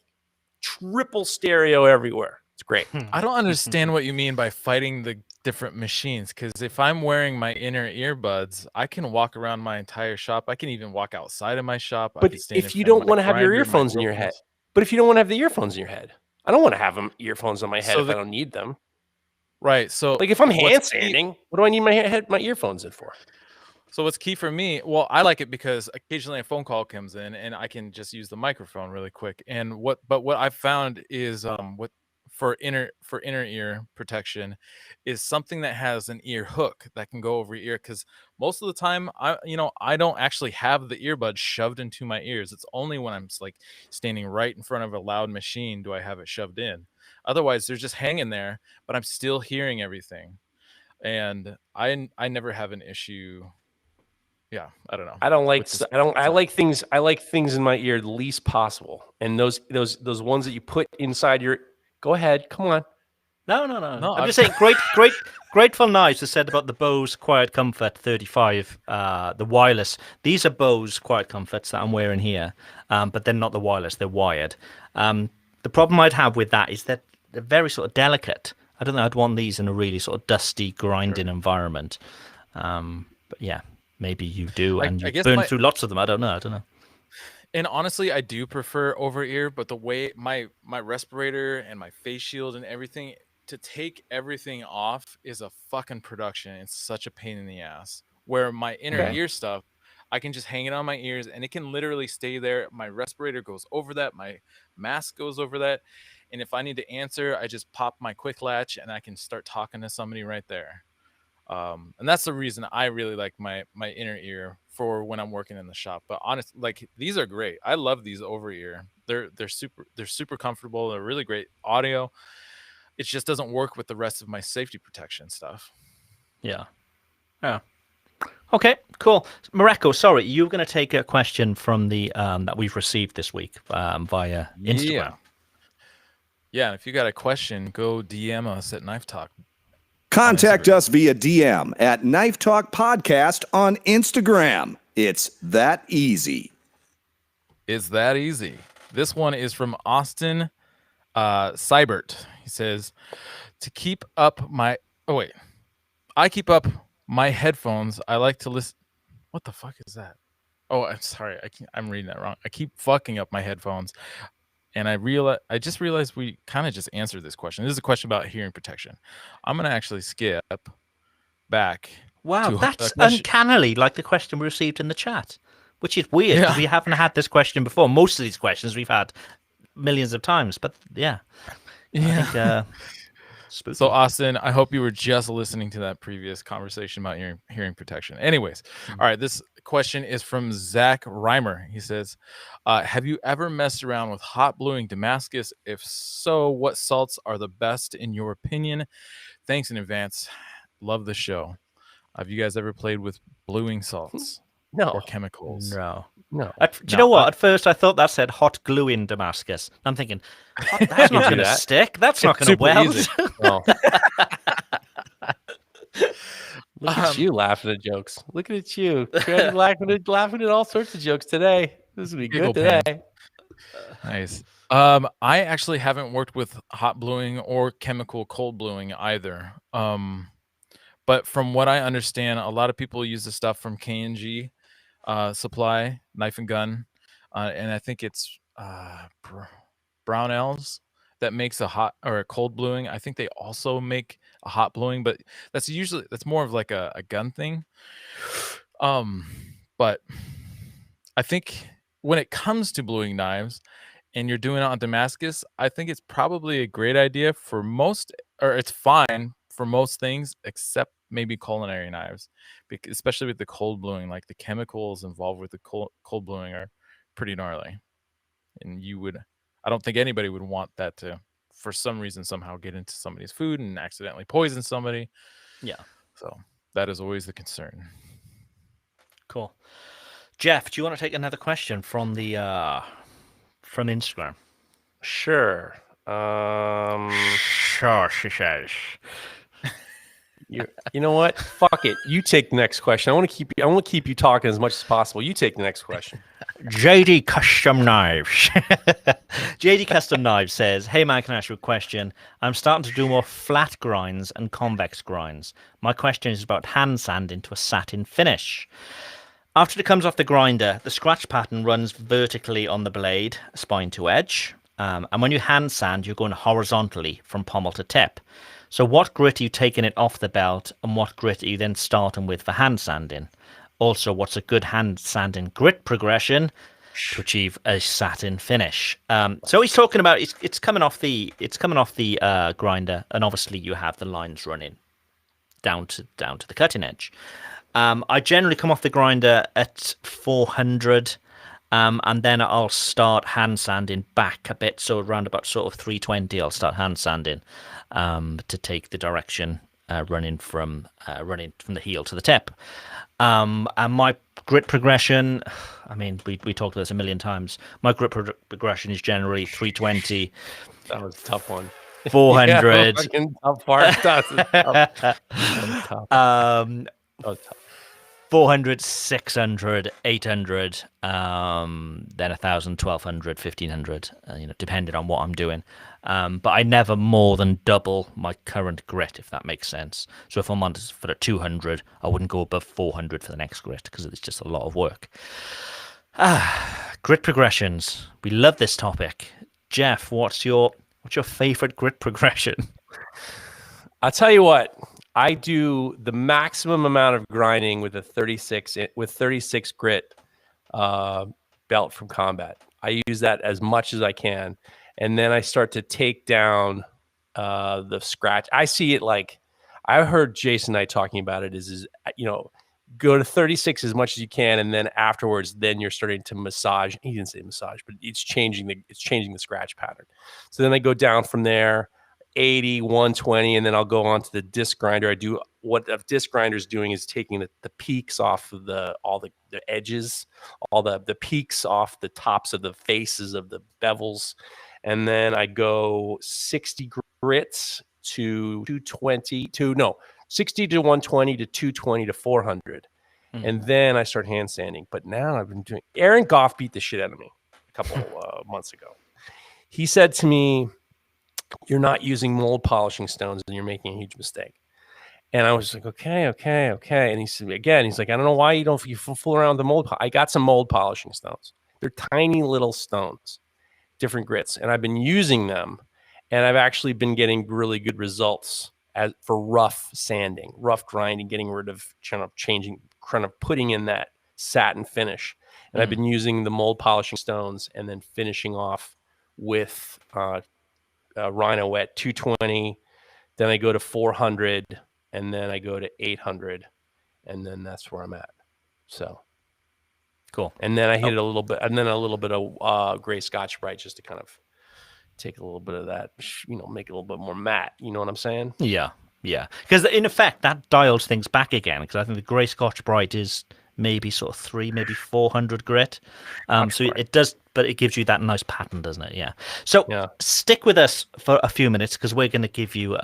triple stereo everywhere. It's great. I don't understand what you mean by fighting the different machines, because if I'm wearing my inner earbuds, I can walk around my entire shop. I can even walk outside of my shop. But if you don't want to have your earphones in your head, I don't want to have the earphones in your head. I don't want to have them earphones on my head if I don't need them. Right. So Like if I'm what's hand key- sanding, what do I need my earphones in for? So what's key for me? Well, I like it because occasionally a phone call comes in and I can just use the microphone really quick. And what I found is what for inner ear protection is something that has an ear hook that can go over your ear, because most of the time I don't actually have the earbuds shoved into my ears. It's only when I'm like standing right in front of a loud machine do I have it shoved in. Otherwise they're just hanging there, but I'm still hearing everything. And I never have an issue. Yeah, I don't know. I don't like with this I like things in my ear the least possible. And those ones that you put inside your go ahead, come on. No. No, I'm I've- just saying, Grateful Knives has said about the Bose Quiet Comfort 35, the wireless. These are Bose Quiet Comforts that I'm wearing here, but they're not the wireless. They're wired. The problem I'd have with that is that they're very sort of delicate. I don't know. I'd want these in a really sort of dusty, grinding environment. But yeah, maybe you do, and I you've guess burned through lots of them. I don't know. And honestly, I do prefer over ear, but the way my respirator and my face shield and everything, to take everything off is a fucking production. It's such a pain in the ass. Where my inner Okay. ear stuff, I can just hang it on my ears and it can literally stay there. My respirator goes over that, my mask goes over that. And if I need to answer, I just pop my quick latch and I can start talking to somebody right there. And that's the reason I really like my inner ear for when I'm working in the shop. But honestly, like these are great. I love these over ear. They're super comfortable. They're really great audio. It just doesn't work with the rest of my safety protection stuff. Yeah. Okay, cool. Mareko, sorry, you're going to take a question from the that we've received this week via Instagram. Yeah, and if you got a question, go DM us at Knife Talk. Contact us via DM at Knife Talk Podcast on Instagram. It's that easy. It's that easy. This one is from Austin Seibert. He says, I keep up my headphones. I like to listen. What the fuck is that? Oh, I'm sorry. I'm reading that wrong. I keep fucking up my headphones. And I just realized we kind of just answered this question. This is a question about hearing protection. I'm going to actually skip back. Wow, to that's a question- uncannily like the question we received in the chat, which is weird because we haven't had this question before. Most of these questions we've had millions of times, but yeah. I think, spooky. So Austin, I hope you were just listening to that previous conversation about hearing protection. Anyways, all right, this question is from Zach Reimer. He says, have you ever messed around with hot bluing Damascus? If so, what salts are the best in your opinion? Thanks in advance. Love the show. Have you guys ever played with bluing salts? No. Or chemicals? No. No. Do you know what? At first, I thought that said hot glue in Damascus. I'm thinking, that's not going to stick. That's not going to weld. No. Look at you laughing at jokes. Look at you. Laughing at all sorts of jokes today. This will be Giggle good pen. today. Nice. I actually haven't worked with hot bluing or chemical cold bluing either. But from what I understand, a lot of people use the stuff from K&G Supply, Knife and Gun, and I think it's Brownells that makes a hot or a cold bluing. I think they also make a hot bluing, but that's more of like a gun thing. But I think when it comes to bluing knives and you're doing it on Damascus, I think it's probably a great idea for most, or it's fine for most things except maybe culinary knives, especially with the cold bluing. Like the chemicals involved with the cold bluing are pretty gnarly, and I don't think anybody would want that to, for some reason, somehow get into somebody's food and accidentally poison somebody. Yeah. So that is always the concern. Cool. Geoff, do you want to take another question from the from Instagram? Sure. Sure, she says. You know what? Fuck it. You take the next question. I want to keep you talking as much as possible. You take the next question. JD Custom Knives. JD Custom Knives says, hey man, can I ask you a question? I'm starting to do more flat grinds and convex grinds. My question is about hand sanding to a satin finish. After it comes off the grinder, the scratch pattern runs vertically on the blade, spine to edge. And when you hand sand, you're going horizontally from pommel to tip. So what grit are you taking it off the belt, and what grit are you then starting with for hand sanding? Also, what's a good hand sanding grit progression to achieve a satin finish? So he's talking about it's coming off the grinder, and obviously you have the lines running down to the cutting edge. I generally come off the grinder at 400. And then I'll start hand sanding back a bit, so around about sort of 320, I'll start hand sanding to take the direction running from the heel to the tip. And my grit progression, I mean, we talked about this a million times. My grit progression is generally 320. That was a tough one. 400. Fucking tough part. That was tough. That was tough. 400, 600, 800, then 1,000, 1,200, 1,500, depending on what I'm doing. But I never more than double my current grit, if that makes sense. So if I'm on for a 200, I wouldn't go above 400 for the next grit because it's just a lot of work. Grit progressions. We love this topic. Geoff, what's your favorite grit progression? I'll tell you what. I do the maximum amount of grinding with a 36 grit belt from Combat. I use that as much as I can, and then I start to take down the scratch. I see it like I heard Jason and I talking about it. Is go to 36 as much as you can, and then afterwards, then you're starting to massage. He didn't say massage, but it's changing the scratch pattern. So then I go down from there. 80, 120, and then I'll go on to the disc grinder. I do what a disc grinder is doing is taking the peaks off of all the edges, all the peaks off the tops of the faces of the bevels, and then I go 60 grits to 220 to 60 to 120 to 220 to 400, and then I start hand sanding. But now I've been doing. Aaron Goff beat the shit out of me a couple months ago. He said to me, "You're not using mold polishing stones and you're making a huge mistake." And I was like, okay. And he said, he's like, I don't know why you fool around with the mold. I got some mold polishing stones. They're tiny little stones, different grits. And I've been using them, and I've actually been getting really good results for rough sanding, rough grinding, getting rid of putting in that satin finish. And I've been using the mold polishing stones and then finishing off with Rhino Wet 220, then I go to 400, and then I go to 800, and then that's where I'm at. So cool. And then I hit it a little bit, and then a little bit of gray Scotch Brite just to kind of take a little bit of that, make it a little bit more matte. You know what I'm saying? Yeah. Because in effect, that dials things back again. Because I think the gray Scotch Brite is maybe sort of 300, maybe 400 grit. So it does, but it gives you that nice pattern, doesn't it? Yeah. So stick with us for a few minutes because we're going to give you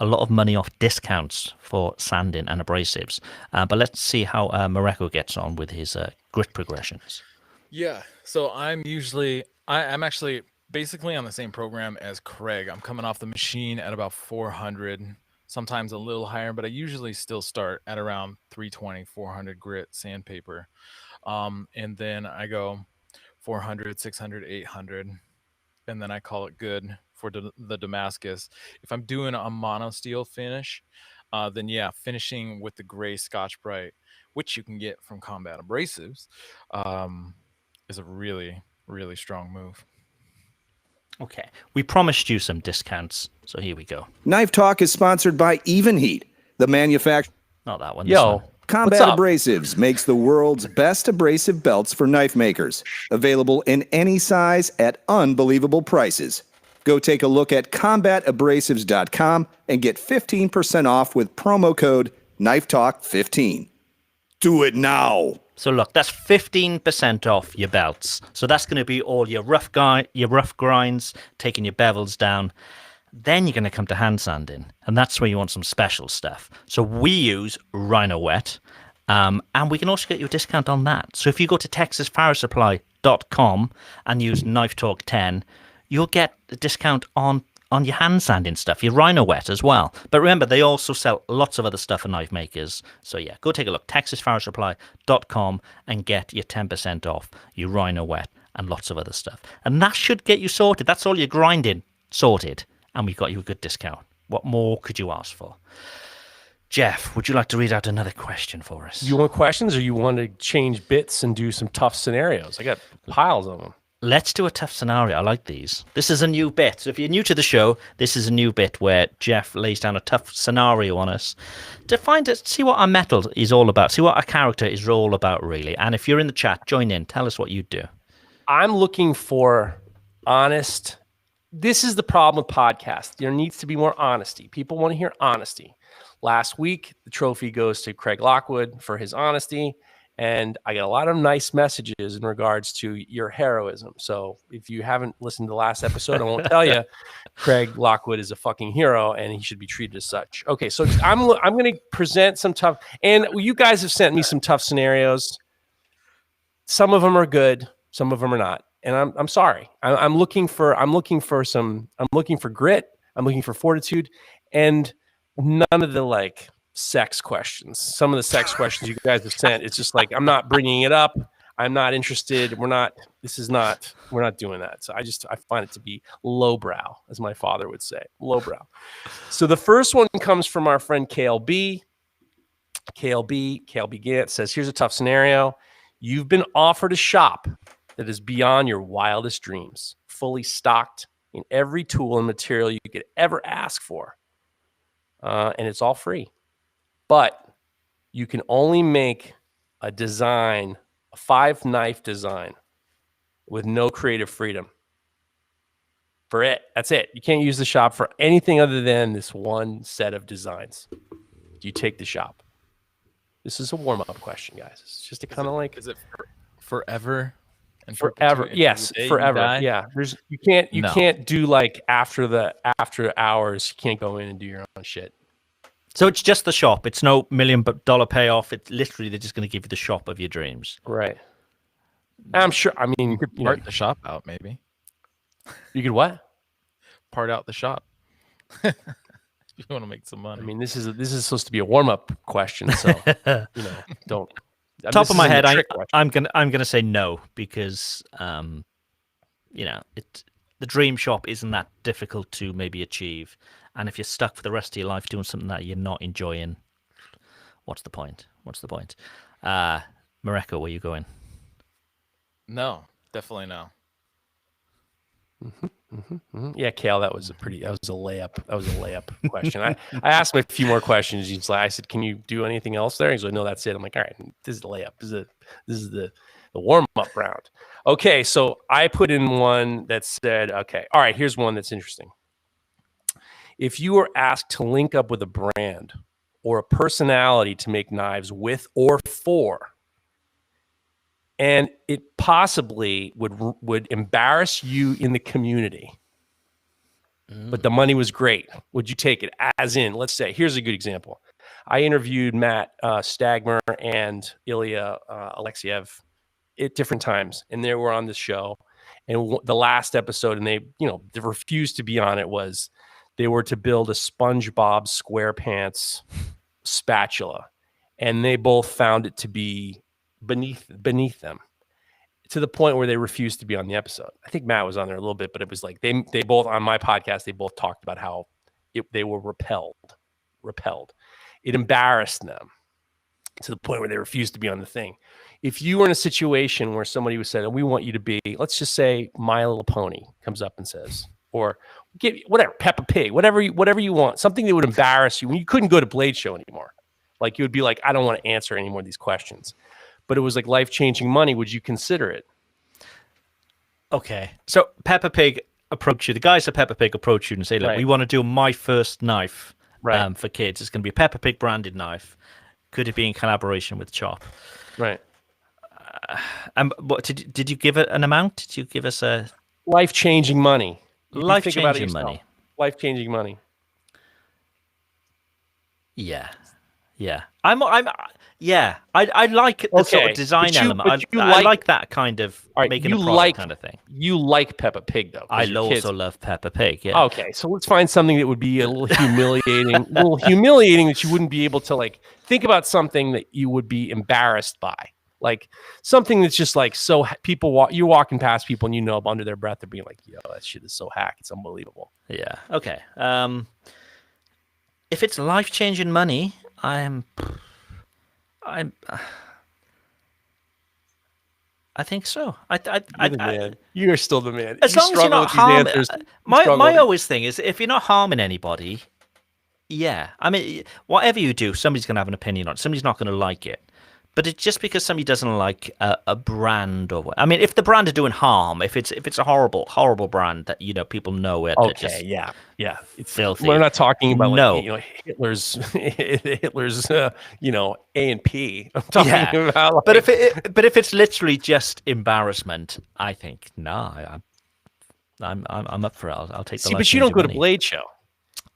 a lot of money off discounts for sanding and abrasives. But let's see how Mareko gets on with his grit progressions. Yeah. So I'm actually basically on the same program as Craig. I'm coming off the machine at about 400. Sometimes a little higher, but I usually still start at around 320, 400 grit sandpaper. And then I go 400, 600, 800, and then I call it good for the Damascus. If I'm doing a mono steel finish, then finishing with the gray Scotch Brite, which you can get from Combat Abrasives, is a really, really strong move. Okay, we promised you some discounts, so here we go. Knife Talk is sponsored by Even Heat, the manufacturer. Not that one. Combat Abrasives makes the world's best abrasive belts for knife makers. Available in any size at unbelievable prices. Go take a look at combatabrasives.com and get 15% off with promo code KNIFETALK15. Do it now. So look, that's 15% off your belts. So that's going to be all your rough grinds, taking your bevels down. Then you're going to come to hand sanding, and that's where you want some special stuff. So we use Rhino Wet, and we can also get you a discount on that. So if you go to texasfiresupply.com and use Knife Talk 10, you'll get a discount on your hand sanding stuff, your Rhino Wet as well. But remember, they also sell lots of other stuff for knife makers. So yeah, go take a look, texasfiresupply.com, and get your 10% off your Rhino Wet and lots of other stuff. And that should get you sorted. That's all your grinding sorted. And we've got you a good discount. What more could you ask for? Geoff, would you like to read out another question for us? You want questions, or you want to change bits and do some tough scenarios? I got piles of them. Let's do a tough scenario. I like these. This is a new bit. So if you're new to the show, this is a new bit where Geoff lays down a tough scenario on us to see what our metal is all about, see what our character is all about, really. And if you're in the chat, join in. Tell us what you do. I'm looking for honest. This is the problem with podcasts. There needs to be more honesty. People want to hear honesty. Last week, the trophy goes to Craig Lockwood for his honesty. And I got a lot of nice messages in regards to your heroism. So if you haven't listened to the last episode, I won't tell you. Craig Lockwood is a fucking hero, and he should be treated as such. Okay, so I'm going to present some tough. And you guys have sent me some tough scenarios. Some of them are good. Some of them are not. And I'm sorry. I'm looking for grit. I'm looking for fortitude, and none of the sex questions. Some of the sex questions you guys have sent, it's just like, I'm not bringing it up. I'm not interested. We're not doing that. So I find it to be lowbrow, as my father would say, lowbrow. So the first one comes from our friend KLB. KLB Gant says, here's a tough scenario. You've been offered a shop that is beyond your wildest dreams, fully stocked in every tool and material you could ever ask for. And it's all free. But you can only make a 5-knife design with no creative freedom. For it. That's it. You can't use the shop for anything other than this one set of designs. Do you take the shop? This is a warm-up question, guys. It's just a kind of like... Is it forever? And forever? Yes, forever. Yeah. You can't do after hours. You can't go in and do your own shit. So it's just the shop. It's no $1 million payoff. It's literally they're just going to give you the shop of your dreams. Right. I'm sure. I mean, you could part the shop out, maybe. You could what? Part out the shop. You want to make some money. I mean, this is supposed to be a warm-up question, so don't. Top of my head, I'm gonna say no because the dream shop isn't that difficult to maybe achieve. And if you're stuck for the rest of your life doing something that you're not enjoying, what's the point? Mareko, where are you going? No, definitely no. Yeah, Kale, that was a layup. That was a layup question. I asked him a few more questions. I said, "Can you do anything else there?" He's like, "No, that's it." I'm like, "All right, this is the layup. This is the warm-up round." Okay, so I put in one that said, "Okay, all right, here's one that's interesting. If you were asked to link up with a brand or a personality to make knives with or for, and it possibly would embarrass you in the community, but the money was great, would you take it? As in, let's say, here's a good example. I interviewed Matt Stagmer and Ilya Alexiev at different times, and they were on the show. And the last episode, and they refused to be on it, was they were to build a SpongeBob SquarePants spatula, and they both found it to be beneath them, to the point where they refused to be on the episode. I think Matt was on there a little bit, but it was like they both, on my podcast, they both talked about how they were repelled. It embarrassed them to the point where they refused to be on the thing. If you were in a situation where somebody was saying, "We want you to be," let's just say My Little Pony comes up and says, or whatever, Peppa Pig, whatever you want, something that would embarrass you when you couldn't go to Blade Show anymore. Like, you would be like, "I don't want to answer any more of these questions," but it was like life-changing money. Would you consider it? Okay, so Peppa Pig approach you. The guys at Peppa Pig approach you and say, "Look, we want to do my first knife for kids. It's going to be a Peppa Pig branded knife. Could it be in collaboration with Chop?" Right. What did you give it an amount? Did you give us a life-changing money? Life-changing money. Life-changing money. Yeah. I like the sort of design element. I like that kind of making a product kind of thing. You like Peppa Pig, though. I also love Peppa Pig. Yeah. Okay, so let's find something that would be a little humiliating, that you wouldn't be able to think about something that you would be embarrassed by. Like something that's just so you're walking past people and under their breath they're being like, "Yo, that shit is so hack. It's unbelievable." Yeah. Okay. If it's life-changing money, I'm. I think so. You're the man. You're still the man. As You long as you're struggle not with these harming. answers. You My struggle. always thing is, if you're not harming anybody, yeah. I mean, whatever you do, somebody's going to have an opinion on it. Somebody's not going to like it. But it's just because somebody doesn't like a brand or what. I mean, if the brand are doing harm, if it's a horrible brand that people know it. Okay, yeah. It's filthy. We're not talking about No. Hitler's A and P. I'm talking about. But if it's literally just embarrassment, I think no. I'm up for it. I'll take the. See, but you don't go to Blade Show.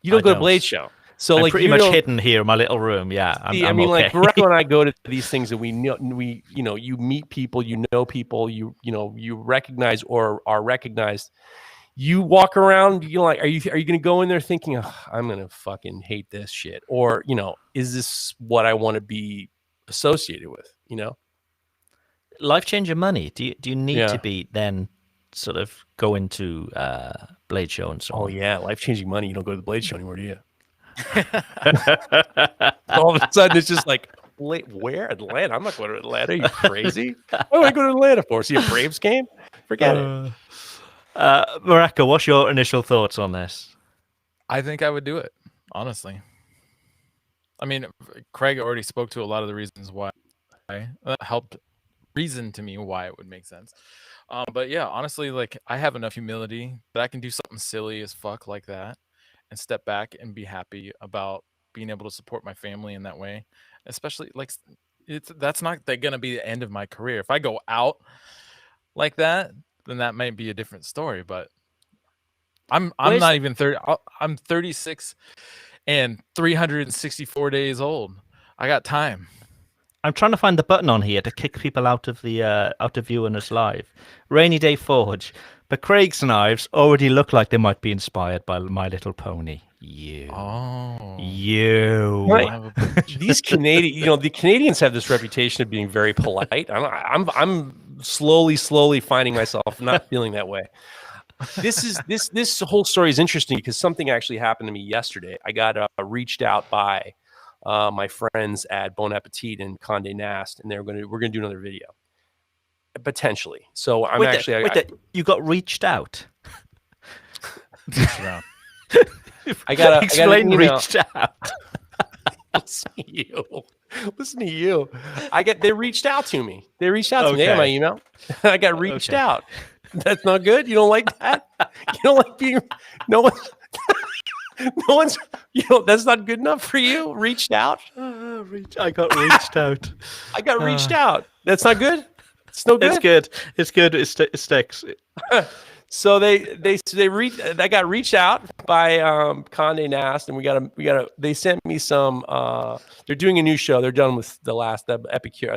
You don't go to Blade Show. So I'm like pretty much hidden here in my little room. Yeah, I'm okay. like Mareko and I go to these things that we you meet people, you know people, you recognize or are recognized. You walk around, like, are you going to go in there thinking, oh, I'm going to fucking hate this shit, or is this what I want to be associated with? Life-changing money. Do you need to be then sort of go into Blade Show and so on? Oh yeah, life-changing money. You don't go to the Blade Show anymore, do you? All of a sudden it's just like, where? Atlanta? I'm not going to Atlanta. Are you crazy? What do I go to Atlanta for? See a Braves game? Forget it. Mareko, what's your initial thoughts on this? I think I would do it, honestly. I mean, Craig already spoke to a lot of the reasons why. Helped reason to me why it would make sense. But yeah, honestly, like, I have enough humility that I can do something silly as fuck like that and step back and be happy about being able to support my family in that way. Especially, like, that's not going to be the end of my career. If I go out like that, then that might be a different story. But I'm not even 30. I'm 36 and 364 days old. I got time. I'm trying to find the button on here to kick people out of viewing us live. Rainy Day Forge. But Craig's knives already look like they might be inspired by My Little Pony. You. These Canadian, the Canadians have this reputation of being very polite. I'm slowly finding myself not feeling that way. This whole story is interesting because something actually happened to me yesterday. I got reached out by my friends at Bon Appetit and Condé Nast, and we're gonna do another video. Potentially. So I'm you got reached out. I got explain reached out. Listen to you. They reached out to me. They reached out to me on my email. I got reached out. That's not good. You don't like that? You don't like being no one's that's not good enough for you. Reached out. I got reached out. I got reached out. That's not good. It's no good. It's good. It sticks. So I got reached out by Condé Nast, and they sent me some. They're doing a new show. They're done with the last Epicure. I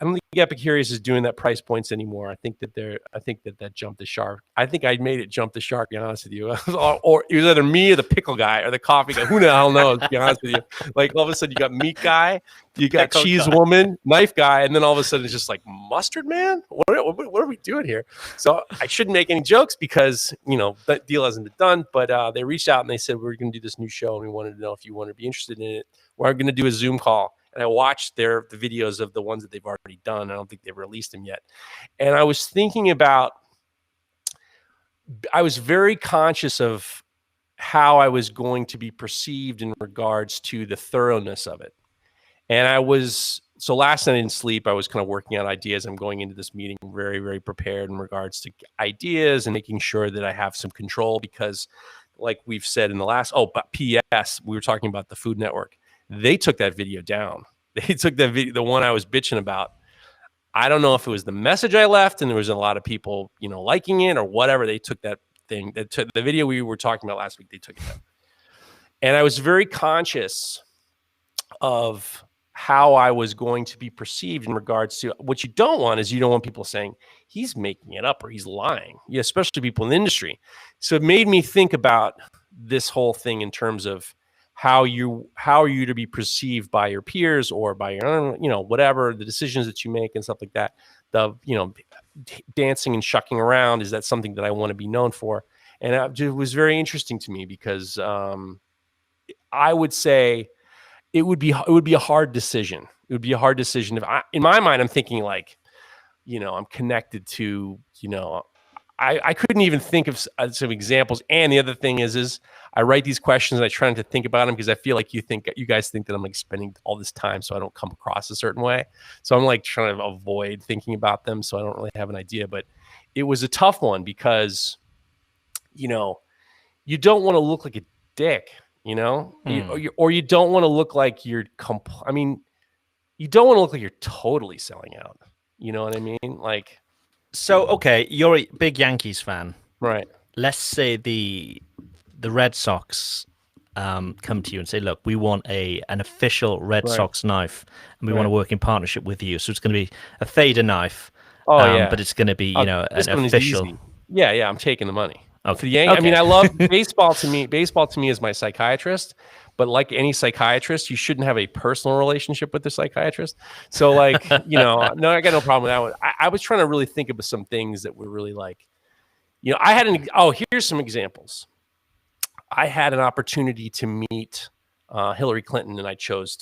don't think Epicurious is doing that price points anymore. I think that jumped the shark. I think I made it jump the shark, to be honest with you. Or it was either me or the pickle guy or the coffee guy. Who the hell knows, to be honest with you. Like, all of a sudden you got meat guy, you got cheese woman, knife guy, and then all of a sudden it's just like mustard man? What are we doing here? So I shouldn't make any jokes because, that deal hasn't been done. But they reached out and they said, we're going to do this new show and we wanted to know if you want to be interested in it. We're going to do a Zoom call. And I watched the videos of the ones that they've already done. I don't think they've released them yet. And I was thinking I was very conscious of how I was going to be perceived in regards to the thoroughness of it. And so last night I didn't sleep. I was kind of working out ideas. I'm going into this meeting very, very prepared in regards to ideas and making sure that I have some control because, like we've said in the last, but P.S., we were talking about the Food Network. They took that video down. They took that video, the one I was bitching about. I don't know if it was the message I left and there was a lot of people, liking it or whatever. They took that thing. They took the video we were talking about last week. They took it down. And I was very conscious of how I was going to be perceived in regards to what you don't want people saying he's making it up or he's lying, especially people in the industry. So it made me think about this whole thing in terms of how are you to be perceived by your peers or by your own, whatever the decisions that you make and stuff like that. Dancing and shucking around, is that something that I want to be known for? And it was very interesting to me because I would say it would be a hard decision. It would be a hard decision if in my mind, I'm thinking like, I'm connected to, I couldn't even think of some examples. And the other thing is I write these questions and I try to think about them because I feel like you guys think that I'm like spending all this time so I don't come across a certain way. So I'm like trying to avoid thinking about them so I don't really have an idea. But it was a tough one because, you don't want to look like a dick, or you don't want to look like you're you don't want to look like you're totally selling out. You know what I mean? Like, so okay, you're a big Yankees fan, right? Let's say the Red Sox come to you and say, "Look, we want an official Red Sox knife, and we want to work in partnership with you. So it's going to be a fader knife, but it's going to be an official." Yeah, I'm taking the money. Okay. For the Yankees, I mean, I love baseball. Baseball to me is my psychiatrist. But like any psychiatrist, you shouldn't have a personal relationship with the psychiatrist. So like, no, I got no problem with that one. I was trying to really think of some things that were really like, here's some examples. I had an opportunity to meet Hillary Clinton, and I chose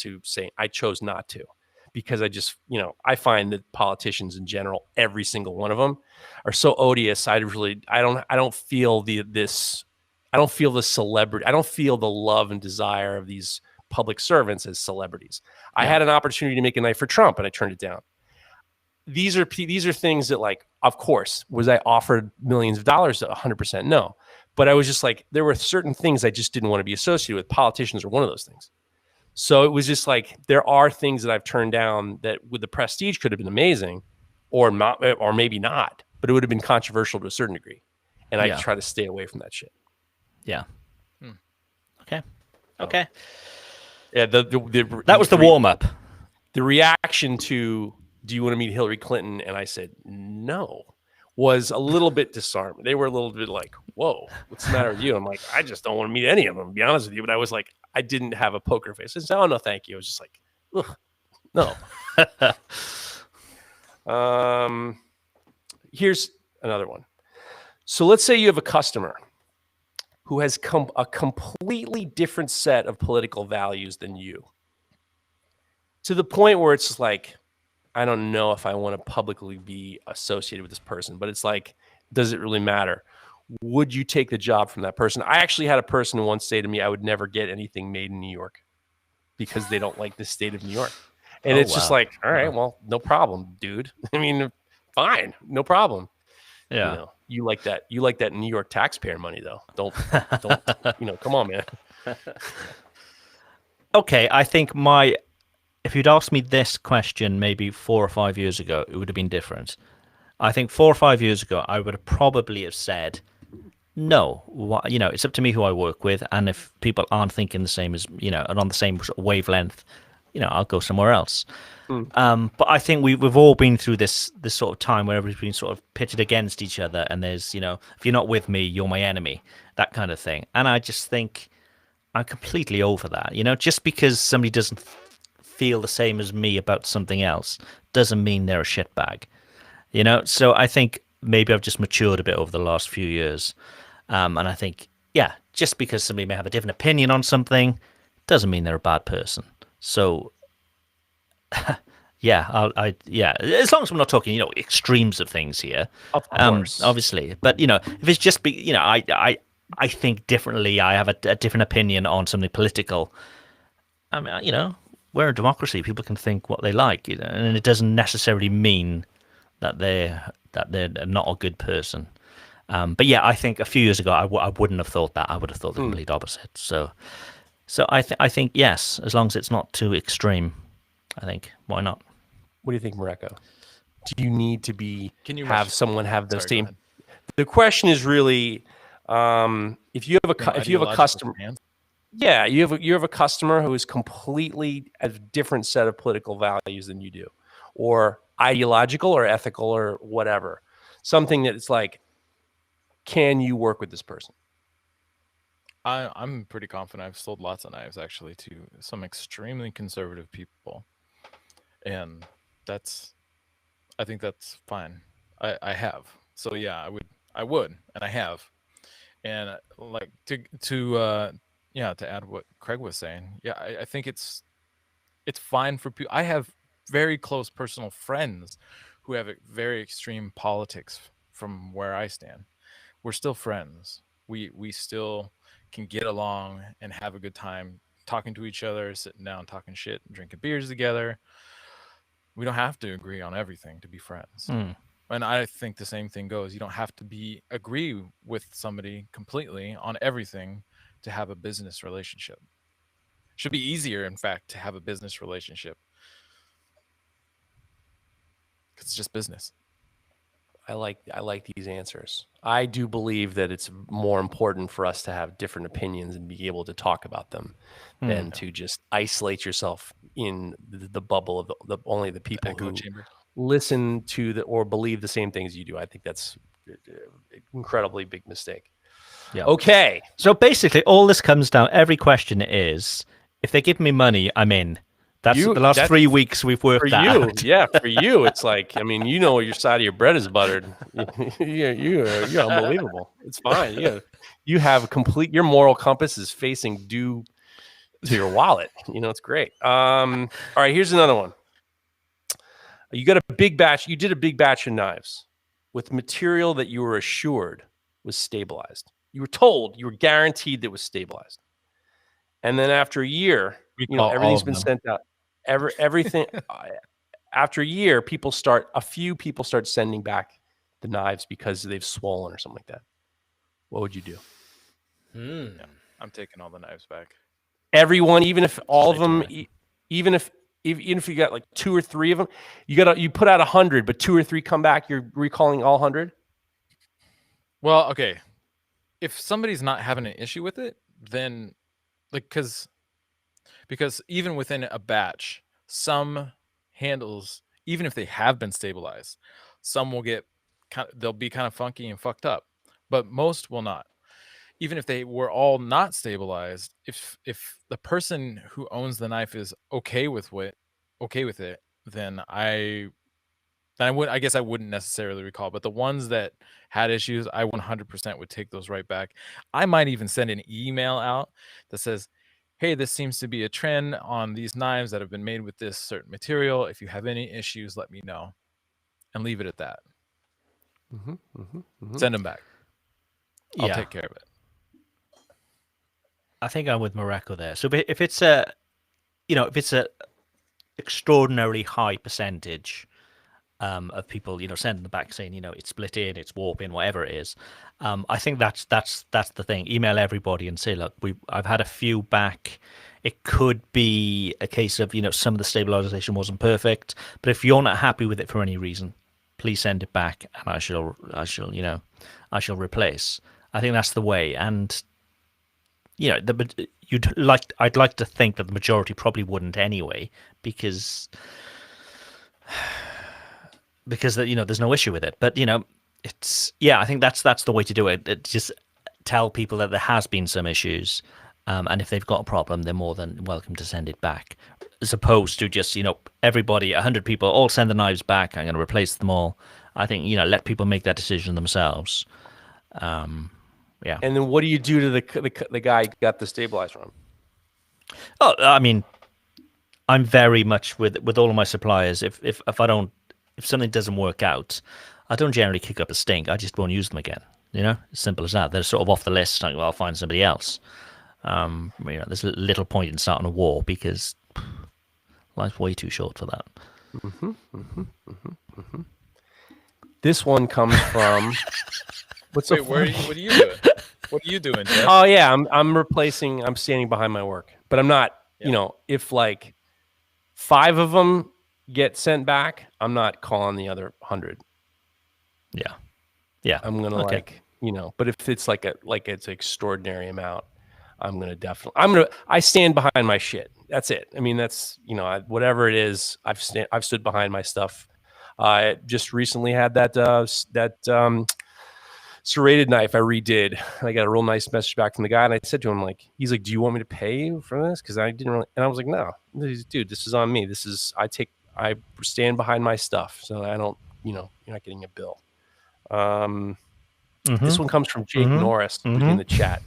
not to, because I just, I find that politicians in general, every single one of them, are so odious. I don't feel I don't feel the celebrity. I don't feel the love and desire of these public servants as celebrities. I had an opportunity to make a knife for Trump, and I turned it down. These are things that, like, of course, was I offered millions of dollars? 100% no. But I was just like, there were certain things I just didn't want to be associated with. Politicians are one of those things. So it was just like, there are things that I've turned down that with the prestige could have been amazing, or not, or maybe not, but it would have been controversial to a certain degree. And I try to stay away from that shit. Yeah. Okay. Yeah. That was the warm up. The reaction to, do you want to meet Hillary Clinton? And I said, no, was a little bit disarming. They were a little bit like, whoa, what's the matter with you? I'm like, I just don't want to meet any of them, to be honest with you. But I was like, I didn't have a poker face. I said, oh, no, thank you. I was just like, ugh, no. Here's another one. So let's say you have a customer who has a completely different set of political values than you, to the point where it's like, I don't know if I want to publicly be associated with this person, but it's like, does it really matter? Would you take the job from that person? I actually had a person once say to me, I would never get anything made in New York because they don't like the state of New York. And it's just like, all right, well, no problem, dude. I mean, fine, no problem. Yeah. You like that New York taxpayer money, though. Don't come on, man. Okay, I think if you'd asked me this question maybe 4 or 5 years ago, it would have been different. I think 4 or 5 years ago, I would have probably have said, no, it's up to me who I work with. And if people aren't thinking the same as, and on the same sort of wavelength, I'll go somewhere else. But I think we've all been through this sort of time where everybody's been sort of pitted against each other. And there's, if you're not with me, you're my enemy, that kind of thing. And I just think I'm completely over that. Just because somebody doesn't feel the same as me about something else doesn't mean they're a shitbag. So I think maybe I've just matured a bit over the last few years. And I think, just because somebody may have a different opinion on something doesn't mean they're a bad person. So, as long as we're not talking, extremes of things here. Of course. Obviously. But, if it's just, I think differently, I have a different opinion on something political. I mean, we're a democracy. People can think what they like, and it doesn't necessarily mean that they're not a good person. But I think a few years ago I wouldn't have thought that. I would have thought the complete opposite. So I think yes, as long as it's not too extreme, I think why not? What do you think, Mareko? Do you need to be? Can you have someone have the same? The question is really, if you have a customer. Yeah, you have a customer who is completely a different set of political values than you do, or ideological or ethical or whatever. Something that it's like, can you work with this person? I'm pretty confident. I've sold lots of knives actually to some extremely conservative people, and I think that's fine. I have. So yeah, I would, and I have, and like to to add what Craig was saying, I think it's fine for people. I have very close personal friends who have very extreme politics from where I stand. We're still friends. We still can get along and have a good time talking to each other, sitting down, talking shit, drinking beers together. We don't have to agree on everything to be friends. And I think the same thing goes. You don't have to agree with somebody completely on everything to have a business relationship. Should be easier, in fact, to have a business relationship. Because it's just business. I like these answers. I do believe that it's more important for us to have different opinions and be able to talk about them than to just isolate yourself in the bubble of only the people who listen to or believe the same things you do. I think that's an incredibly big mistake. Yeah. Okay. So basically, all this comes down. Every question is, if they give me money, I'm in. That's the last 3 weeks we've worked that out. Yeah, for you, it's like, I mean, your side of your bread is buttered. You're unbelievable. It's fine. You have your moral compass is facing due to your wallet. It's great. All right, here's another one. You got a big batch. You did a big batch of knives with material that you were assured was stabilized. You were guaranteed that it was stabilized. And then after a year, everything's been sent out. Everything after a year, a few people start sending back the knives because they've swollen or something like that. What would you do? Yeah, I'm taking all the knives back. Everyone, even if all of them, even if you got like 2 or 3 of them, you put out 100, but 2 or 3 come back, you're recalling all 100. Well, okay. If somebody's not having an issue with it, then because even within a batch, some handles, even if they have been stabilized, some will they'll be kind of funky and fucked up, but most will not. Even if they were all not stabilized, if the person who owns the knife is okay with it, then I guess I wouldn't necessarily recall. But the ones that had issues, I 100% would take those right back. I might even send an email out that says, hey, this seems to be a trend on these knives that have been made with this certain material. If you have any issues, let me know. And leave it at that. Send them back. I'll take care of it. I think I'm with Mareko there. So if it's a extraordinarily high percentage of people, sending them back saying, it's split in, it's warping, whatever it is, I think that's the thing. Email everybody and say, look, I've had a few back. It could be a case of some of the stabilization wasn't perfect, but if you're not happy with it for any reason, please send it back, and I shall replace. I think that's the way, and I'd like to think that the majority probably wouldn't anyway, because there's no issue with it. But I think that's the way to do it. Just tell people that there has been some issues, and if they've got a problem, they're more than welcome to send it back, as opposed to just everybody, 100 people all send the knives back, I'm going to replace them all. I think let people make that decision themselves. Yeah. And then what do you do to the guy who got the stabilizer on? Oh, I mean, I'm very much with all of my suppliers. If something doesn't work out, I don't generally kick up a stink. I just won't use them again. As simple as that. They're sort of off the list. Like, well, I'll find somebody else. There's little point in starting a war because life's way too short for that. This one comes from. What are you doing? What are you doing, Geoff? Oh yeah, I'm standing behind my work, but I'm not. Yeah. If like 5 of them get sent back, I'm not calling the other 100. Yeah. I'm gonna but if it's like it's an extraordinary amount, I stand behind my shit. That's it. I mean, that's whatever it is. I've stood behind my stuff. I just recently had that serrated knife I redid. I got a real nice message back from the guy, and I said to him, he's like, do you want me to pay you for this? Because I didn't really, and I was like, no, dude, this is on me. I stand behind my stuff, so I don't, you're not getting a bill. This one comes from Jake Norris, who's in the chat.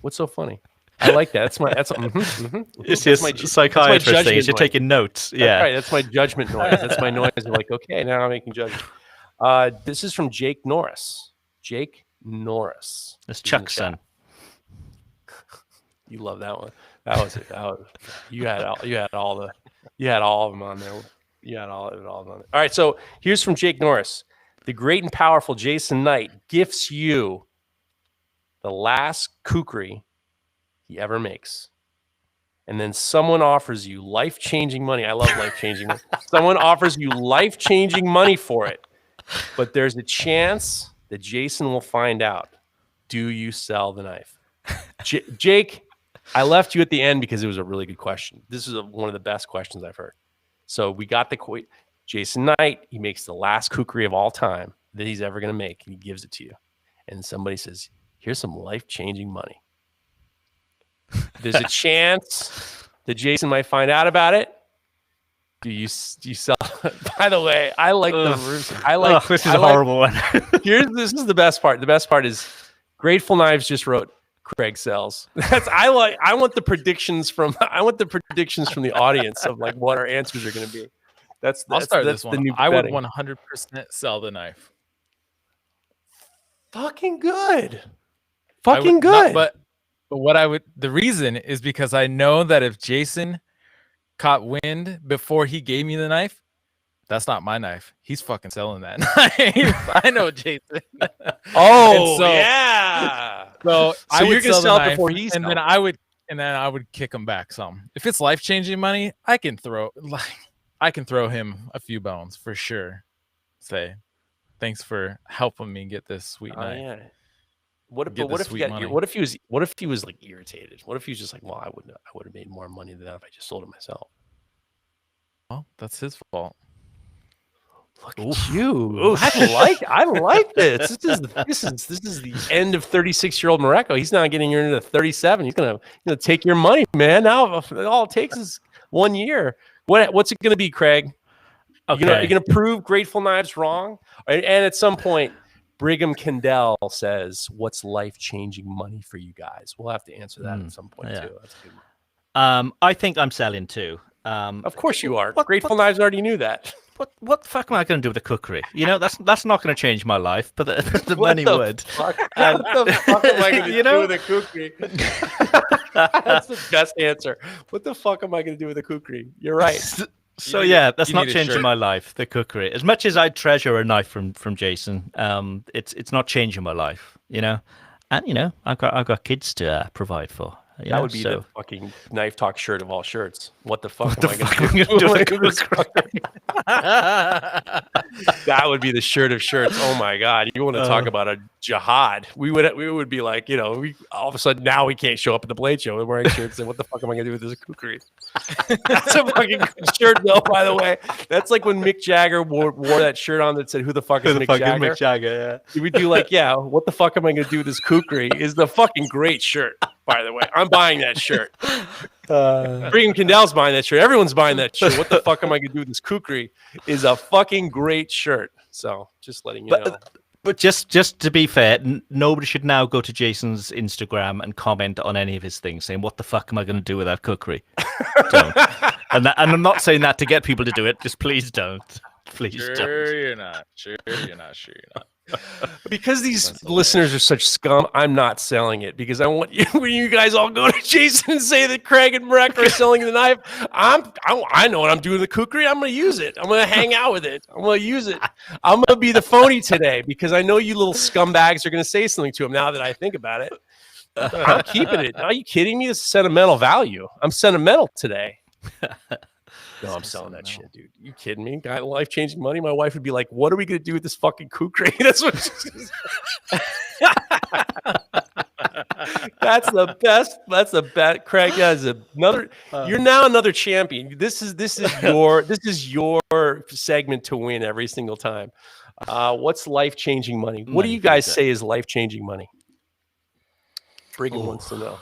What's so funny? I like that. That's my It's your psychiatrist thing. You're taking notes. Yeah. That's right. That's my judgment noise. That's my noise. I'm like, okay, now I'm making judgment. This is from Jake Norris. Jake Norris. It's Chuck's son. You love that one. That was you had all of them on there. You had all of it on there. All right, so here's from Jake Norris. The great and powerful Jason Knight gifts you the last kukri he ever makes. And then someone offers you life-changing money. I love life-changing money. Someone offers you life-changing money for it. But there's a chance that Jason will find out. Do you sell the knife? Jake, I left you at the end because it was a really good question. This is one of the best questions I've heard. So we got the Jason Knight. He makes the last kukri of all time that he's ever going to make. And he gives it to you. And somebody says, here's some life-changing money. There's a chance that Jason might find out about it. Do you sell? By the way, I like the roof. This is a horrible one. This is the best part. The best part is Grateful Knives just wrote Craig sells. I want the predictions from the audience of like what our answers are going to be. I'll start this one. The new I would betting. 100% sell the knife. Fucking good. Fucking good. But the reason is because I know that if Jason caught wind before he gave me the knife, that's not my knife. He's fucking selling that knife. I know Jason. Yeah. So you're gonna sell it before he sells. And then I would kick him back some. If it's life-changing money, I can throw him a few bones for sure. Say, thanks for helping me get this sweet knife. Yeah. What if he was like irritated? What if he was just like, well, I would have made more money than that if I just sold it myself. Well, that's his fault. Look at you. I like this. This is the end of 36-year-old Mareko. He's now getting into 37. He's gonna take your money, man. Now all it takes is 1 year. What's it gonna be, Craig? Okay. You're gonna prove Grateful Knives wrong, and at some point, Brigham Kendall says, "What's life-changing money for you guys?" We'll have to answer that at some point too. That's a good one. I think I'm selling too. Of course you are. Grateful Knives already knew that. What the fuck am I going to do with the cookery? That's not going to change my life, but the money would. What the fuck am I going to do with the kukri? That's the best answer. What the fuck am I going to do with the kukri? You're right. So that's not changing my life. The cookery, as much as I treasure a knife from Jason, it's not changing my life. And I've got kids to provide for. That would be the fucking Knife Talk shirt of all shirts. What the fuck am I going to do with the That would be the shirt of shirts. Oh my god! You want to talk about a jihad? We would be like, all of a sudden now we can't show up at the Blade Show and wearing shirts. And what the fuck am I going to do with this kukri? That's a fucking good shirt, though. By the way, that's like when Mick Jagger wore that shirt on that said, "Who the fuck is Mick Jagger?" Mick Jagger, yeah. We'd do like, what the fuck am I going to do with this kukri? Is the fucking great shirt. By the way, I'm buying that shirt. Brigham Kendall's buying that shirt. Everyone's buying that shirt. What the fuck am I going to do with this kukri? Is a fucking great shirt. So just letting you know. But just to be fair, nobody should now go to Jason's Instagram and comment on any of his things saying, what the fuck am I going to do with that cookery? Don't. And I'm not saying that to get people to do it. Just please don't. Please don't. You're not. Sure you're not. Because these listeners are such scum, I'm not selling it because I want you, when you guys all go to Jason and say that Craig and Mareko are selling the knife, I know what I'm doing with the kukri. I'm going to use it. I'm going to hang out with it. I'm going to use it. I'm going to be the phony today because I know you little scumbags are going to say something to him now that I think about it. I'm keeping it. Are you kidding me? This is sentimental value. I'm sentimental today. No, I'm selling that shit, dude. You kidding me? Got life-changing money. My wife would be like, "What are we gonna do with this fucking kukri?" That's what. That's the best. That's the best. Craig has another. You're now another champion. This is your segment to win every single time. What's life-changing money? What do you guys say is life-changing money? Brigham wants to know.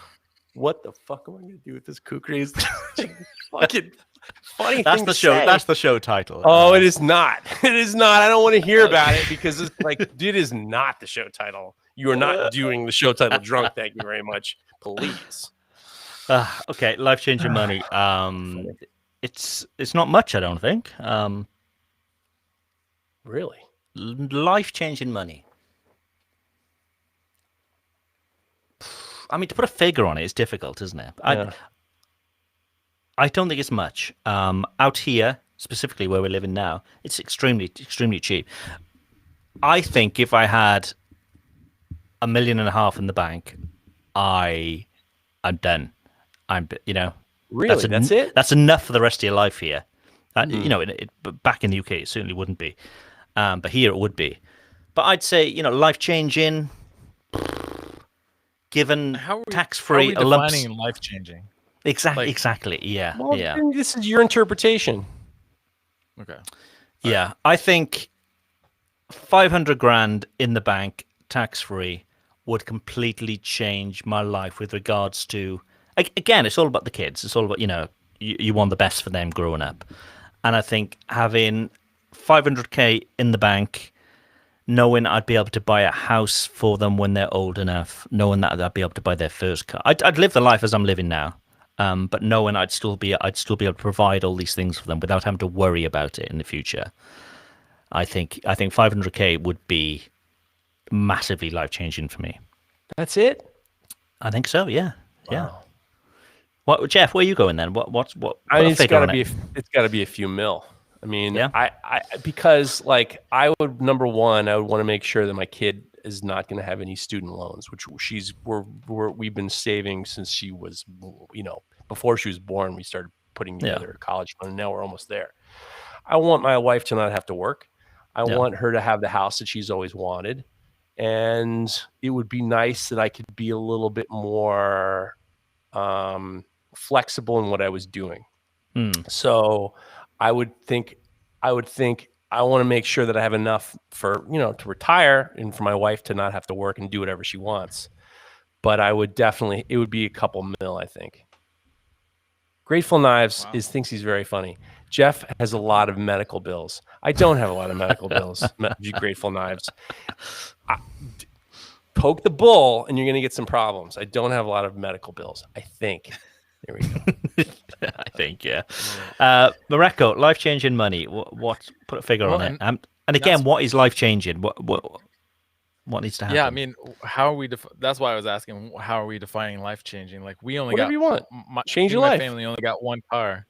What the fuck am I gonna do with this kukri? Is fucking. Funny that's thing the to show. say. That's the show title. Oh, it is not. It is not. I don't want to hear about it because it's like, it is not the show title. You are not doing the show title drunk. Thank you very much. Please. Okay, life-changing money. It's not much, I don't think. Really? Life-changing money. I mean, to put a figure on it is difficult, isn't it? Yeah. I don't think it's much. Out here, specifically where we're living now, it's extremely cheap. I think if I had $1.5 million in the bank, I'm done. Really? That's it? That's enough for the rest of your life here. But back in the UK, it certainly wouldn't be. But here it would be. But I'd say, life-changing, given tax-free, how are we defining life-changing? Exactly. Yeah. Well, yeah. then this is your interpretation. Okay. Yeah. I think 500 grand in the bank, tax-free, would completely change my life with regards to, again, it's all about the kids. It's all about, you want the best for them growing up. And I think having 500k in the bank, knowing I'd be able to buy a house for them when they're old enough, knowing that I'd be able to buy their first car. I'd live the life as I'm living now, but knowing I'd still be able to provide all these things for them without having to worry about it in the future. I think 500k would be massively life-changing for me. That's it? I think so. Yeah. Wow. Yeah. What, Geoff? Where are you going then? What? I mean, it's got to be a few mil. I mean, yeah. I because I would, number one, I would want to make sure that my kid is not going to have any student loans, which we've been saving since she was, before she was born. We started putting together a college fund, and now we're almost there. I want my wife to not have to work. I want her to have the house that she's always wanted, and it would be nice that I could be a little bit more flexible in what I was doing. So I would think I want to make sure that I have enough for, to retire and for my wife to not have to work and do whatever she wants. But it would be a couple mil, I think. Grateful Knives thinks he's very funny. Geoff has a lot of medical bills. I don't have a lot of medical bills. Grateful Knives. Poke the bull and you're going to get some problems. I don't have a lot of medical bills, I think. There we go. I think, yeah. Mareko, life-changing money. What? Put a figure on it. And again, what is life-changing? What needs to happen? Yeah, I mean, how are we? That's why I was asking. How are we defining life-changing? Like we only whatever you want. Change your life. My family only got one car,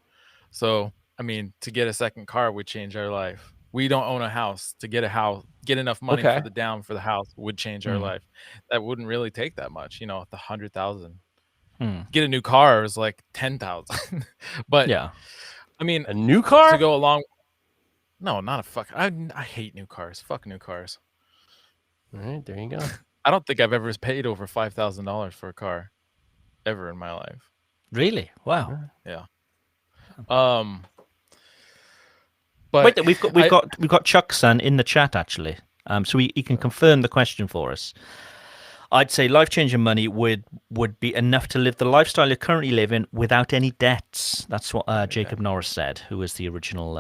so I mean, to get a second car would change our life. We don't own a house. To get a house, get enough money for the house would change our life. That wouldn't really take that much, the 100,000. Get a new car is like 10,000. But yeah, I mean, a new car to go along. No, not a fuck. I hate new cars. Fuck new cars. All right, there you go. I don't think I've ever paid over $5,000 for a car, ever in my life. Really? Wow. Yeah. But wait, we've got Chuck's son in the chat actually. So he can confirm the question for us. I'd say life-changing money would be enough to live the lifestyle you're currently living without any debts. That's what Jacob Norris said, who was the original.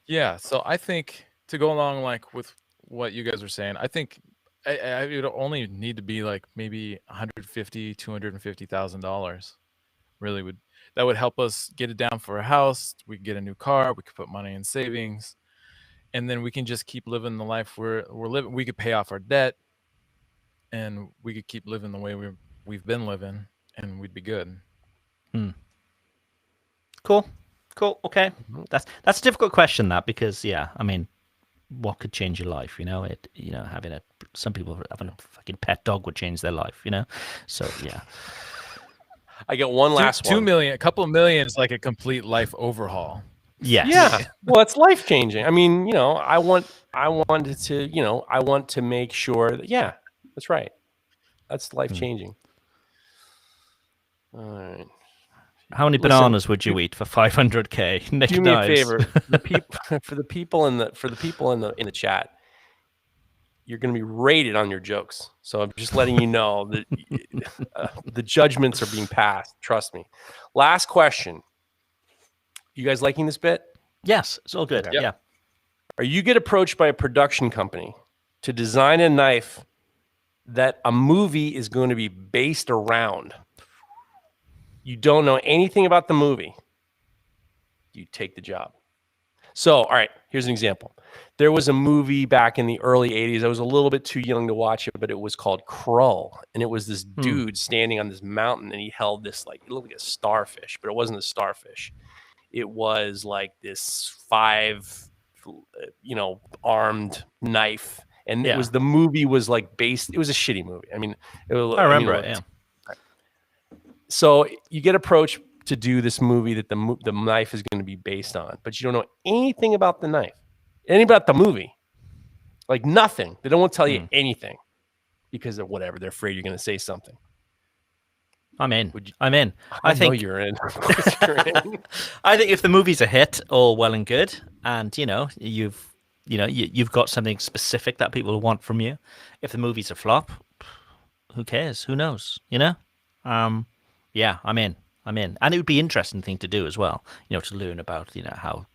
Yeah, so I think to go along with what you guys were saying, I think I would only need to be maybe $150,000, $250,000. Really that would help us get it down for a house. We could get a new car. We could put money in savings, and then we can just keep living the life we're living. We could pay off our debt, and we could keep living the way we've been living, and we'd be good. Cool. Okay, that's a difficult question, because I mean, what could change your life? Having some people having a fucking pet dog would change their life. So yeah. I get one last $2 million, a couple of million is like a complete life overhaul. Yes. Yeah. Well, it's life changing. I mean, I want to make sure that, that's right. That's life changing. All right. How many bananas would you eat for 500k? Do me a favor, for the people in the chat. You're going to be rated on your jokes. So I'm just letting you know that the judgments are being passed. Trust me. Last question. You guys liking this bit? Yes, it's all good. Okay. Yeah. Are you get approached by a production company to design a knife that a movie is going to be based around. You don't know anything about the movie. You take the job. So, all right, here's an example. There was a movie back in the early 80s. I was a little bit too young to watch it, but it was called Krull. And it was this dude standing on this mountain, and he held this, like, it looked like a starfish, but it wasn't a starfish. It was like this 5, armed knife. And it was, the movie was like based, it was a shitty movie. I mean, I remember it, yeah. So you get approached to do this movie that the knife is going to be based on, but you don't know anything about the knife, anything about the movie, like nothing. They don't want to tell you anything because of whatever. They're afraid you're going to say something. I'm in. I'm in. I think you're in. I think if the movie's a hit, all well and good, and you've got something specific that people want from you. If the movie's a flop, who cares? Who knows? Yeah, I'm in. And it would be an interesting thing to do as well, to learn about, how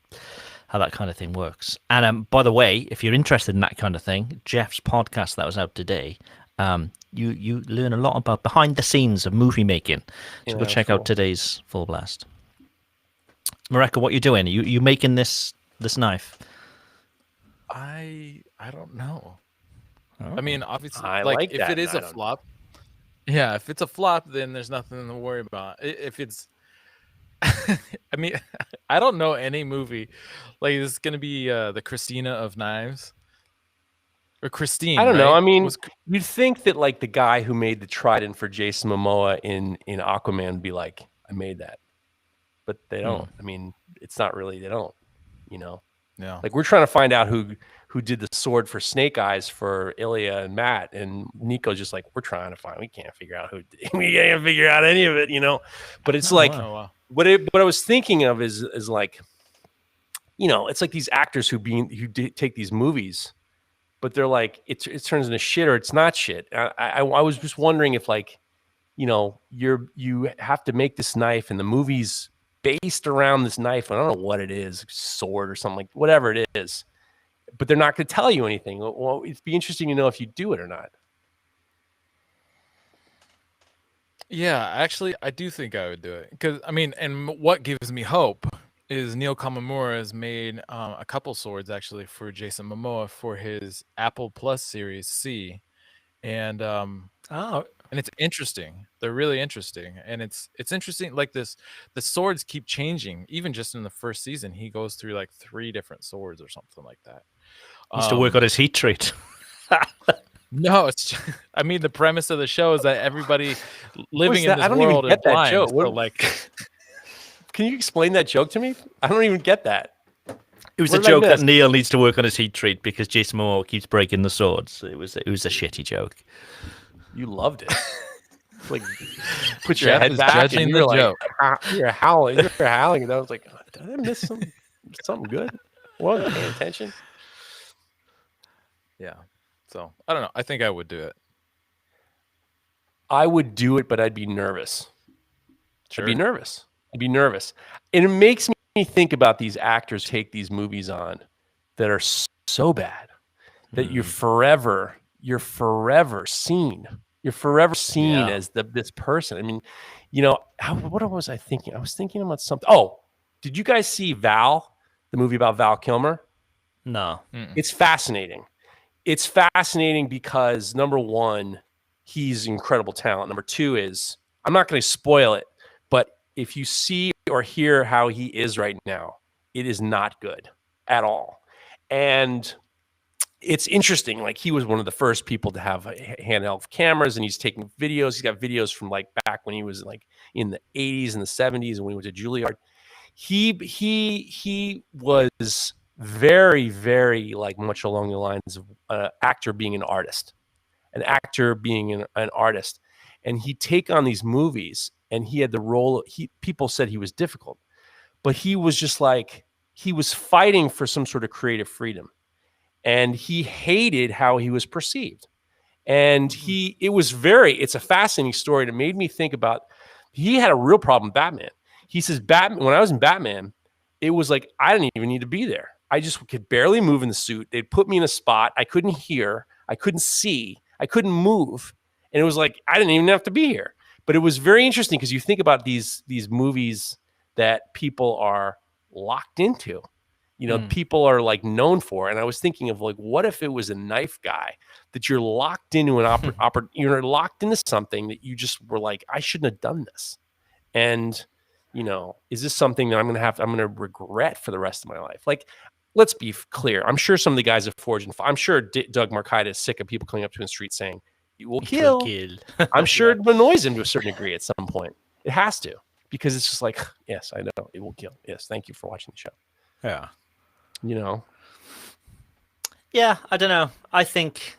that kind of thing works. And by the way, if you're interested in that kind of thing, Geoff's podcast that was out today, you learn a lot about behind the scenes of movie making. So go check out today's Full Blast. Mareko, what you doing? You making this knife? I don't know. Oh. I mean, obviously, if it is a flop. Yeah, if it's a flop, then there's nothing to worry about. If it's, I mean, I don't know any movie like this is gonna be the Christina of Knives or Christine. I don't know. Right? I mean, you'd think that like the guy who made the trident for Jason Momoa in Aquaman would be like, I made that, but they don't. I mean, it's not really. They don't. Yeah. Like we're trying to find out who did the sword for Snake Eyes for Ilya and Matt, and Nico's just like, we can't figure out who did. We can't figure out any of it, But it's what I was thinking of is like, it's like these actors who take these movies, but they're like, it turns into shit or it's not shit. I was just wondering if like, you have to make this knife and the movie's based around this knife. I don't know what it is, sword or something like whatever it is. But they're not going to tell you anything. Well, it'd be interesting to know if you do it or not. Yeah, actually, I do think I would do it. Because, I mean, and what gives me hope is Neil Kamamura has made a couple swords, actually, for Jason Momoa for his Apple Plus Series C. And and it's interesting. They're really interesting. And it's interesting, like the swords keep changing. Even just in the first season, he goes through like 3 different swords or something like that. He needs to work on his heat treat. No, it's. I mean, the premise of the show is that everybody living in this world is that blind. joke. So, like, can you explain that joke to me? I don't even get that. It was a joke that Neil needs to work on his heat treat because Jason Momoa keeps breaking the swords. It was a shitty joke. You loved it. Like, put your head back judging and the joke. You're howling. You're howling. And I was like, did I miss something good? Wasn't paying attention. Yeah. So I don't know. I think I would do it. I would do it, but I'd be nervous. Sure. I'd be nervous. And it makes me think about these actors take these movies on that are so bad that you're forever seen. You're forever seen as this person. I mean, what was I thinking? I was thinking about something. Oh, did you guys see Val, the movie about Val Kilmer? No. It's fascinating. It's fascinating because number one, he's incredible talent. Number two is, I'm not going to spoil it, but if you see or hear how he is right now, it is not good at all. And it's interesting. Like, he was one of the first people to have handheld cameras, and he's taking videos. He's got videos from like back when he was like in the 80s and the 70s, and when he went to Juilliard. He was very, very like much along the lines of an actor being an artist, an artist. And he'd take on these movies, and he had the role. People said he was difficult, but he was just like, he was fighting for some sort of creative freedom. And he hated how he was perceived. And it's a fascinating story. And it made me think about, he had a real problem with Batman. He says, when I was in Batman, it was like, I didn't even need to be there. I just could barely move in the suit. They'd put me in a spot. I couldn't hear. I couldn't see. I couldn't move. And it was like, I didn't even have to be here. But it was very interesting because you think about these movies that people are locked into, people are like known for. And I was thinking of like, what if it was a knife guy that you're locked into you're locked into something that you just were like, I shouldn't have done this. And, is this something that I'm going to regret for the rest of my life? Like, let's be clear. I'm sure some of the guys at Forge and I'm sure Doug Marcaida is sick of people coming up to him in the street saying, you will kill. I'm sure it annoys him to a certain degree at some point. It has to, because it's just like, yes, I know it will kill. Yes. Thank you for watching the show. Yeah. Yeah, I don't know. I think,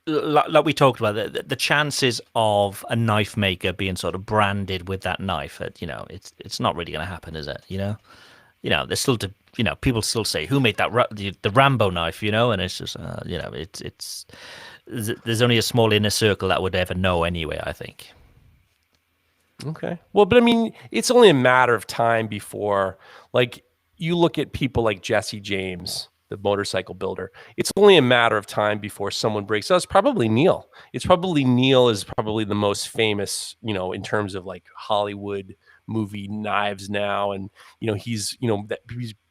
like we talked about, the chances of a knife maker being sort of branded with that knife, it's not really going to happen, is it? There's still people still say, who made that the Rambo knife, and it's just it's there's only a small inner circle that would ever know anyway, I think. Okay. Well, but I mean, it's only a matter of time before, like, you look at people like Jesse James, the motorcycle builder. It's only a matter of time before someone breaks. So it's probably Neil. Neil is probably the most famous, in terms of like Hollywood movie knives now. And, he's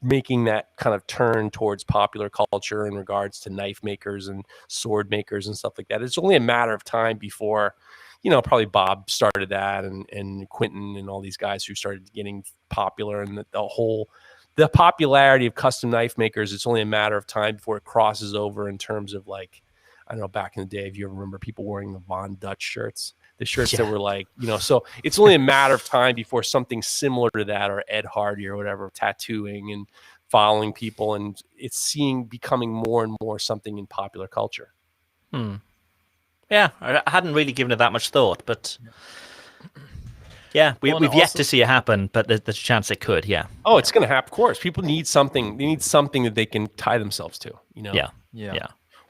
making that kind of turn towards popular culture in regards to knife makers and sword makers and stuff like that. It's only a matter of time before, probably Bob started that and Quentin and all these guys who started getting popular, and the popularity of custom knife makers, it's only a matter of time before it crosses over in terms of like, I don't know, back in the day, if you ever remember people wearing the Von Dutch shirts, the shirts that were like, so it's only a matter of time before something similar to that, or Ed Hardy or whatever, tattooing and following people, and it's becoming more and more something in popular culture. Yeah, I hadn't really given it that much thought, but yeah, we've yet to see it happen, but there's a chance it could. Yeah. Oh, it's going to happen. Of course, people need something. They need something that they can tie themselves to. Yeah.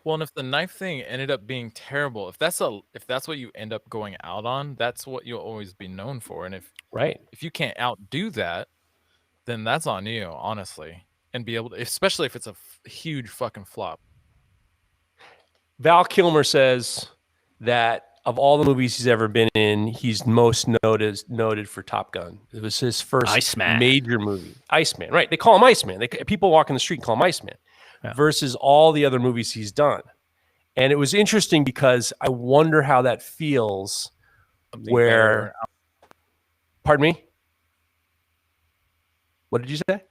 Well, and if the knife thing ended up being terrible, if that's what you end up going out on, that's what you'll always be known for. And if you can't outdo that, then that's on you, honestly, and be able to, especially if it's a huge fucking flop. Val Kilmer says that of all the movies he's ever been in, he's most noted for Top Gun. It was his first major movie. Iceman, right? They call him Iceman. People walking the street call him Iceman, versus all the other movies he's done. And it was interesting because I wonder how that feels. Pardon me? What did you say? Are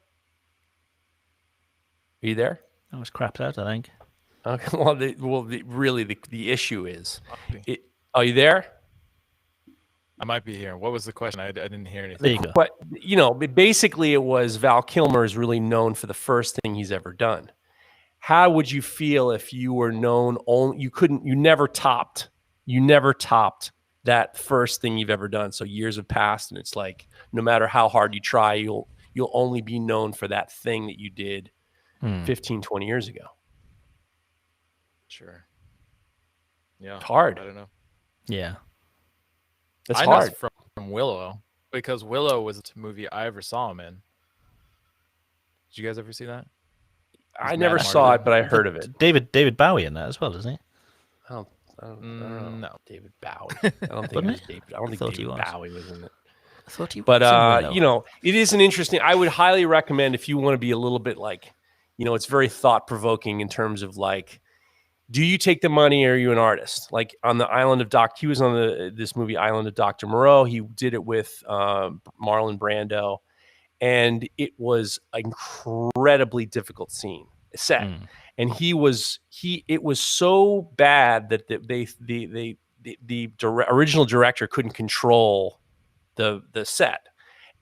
you there? I was crapped out, I think. Okay. Well, the issue is, are you there? I might be here. What was the question? I didn't hear anything. There you go. But basically it was Val Kilmer is really known for the first thing he's ever done. How would you feel if you were known you never topped that first thing you've ever done? So years have passed, and it's like, no matter how hard you try, you'll only be known for that thing that you did 15, 20 years ago. Sure. Yeah. It's hard. I don't know. Yeah. It's hard. From Willow, because Willow was a movie I ever saw him in. Did you guys ever see that? I never saw it, but I heard of it. David Bowie in that as well, isn't he? I don't know. No. David Bowie. I don't think it was David. I don't think David Bowie was in it. I thought he was. But it is an interesting. I would highly recommend, if you want to be a little bit like, it's very thought provoking in terms of like, do you take the money, or are you an artist? Like on the Island of he was on this movie Island of Dr. Moreau. He did it with Marlon Brando, and it was an incredibly difficult set. And it was so bad that the original director couldn't control the set,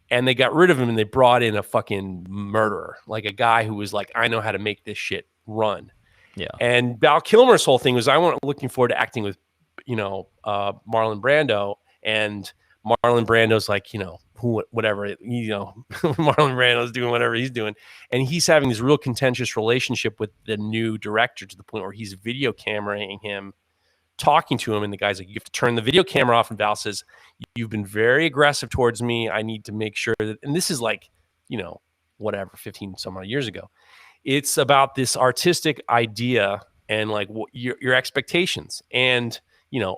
and they got rid of him, and they brought in a fucking murderer, like a guy who was like, I know how to make this shit run. Yeah. And Val Kilmer's whole thing was, looking forward to acting with, Marlon Brando, and Marlon Brando's like, whatever, Marlon Brando's doing whatever he's doing. And he's having this real contentious relationship with the new director, to the point where he's video cameraing him, talking to him. And the guy's like, you have to turn the video camera off. And Val says, you've been very aggressive towards me. I need to make sure that, and this is like, 15 some odd years ago. It's about this artistic idea, and like your expectations. And,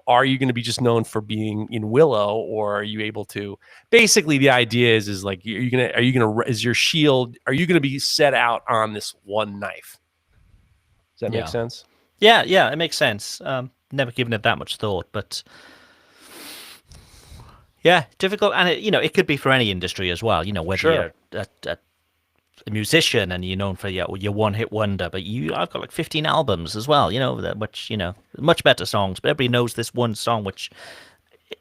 are you going to be just known for being in Willow, or are you able to, basically the idea is like, is your shield, are you going to be set out on this one knife? Does that make sense? Yeah, it makes sense. Never given it that much thought, but yeah, difficult. And it could be for any industry as well, whether you're a musician and you're known for your one-hit wonder, but I've got like 15 albums as well, which, much better songs, but everybody knows this one song, which,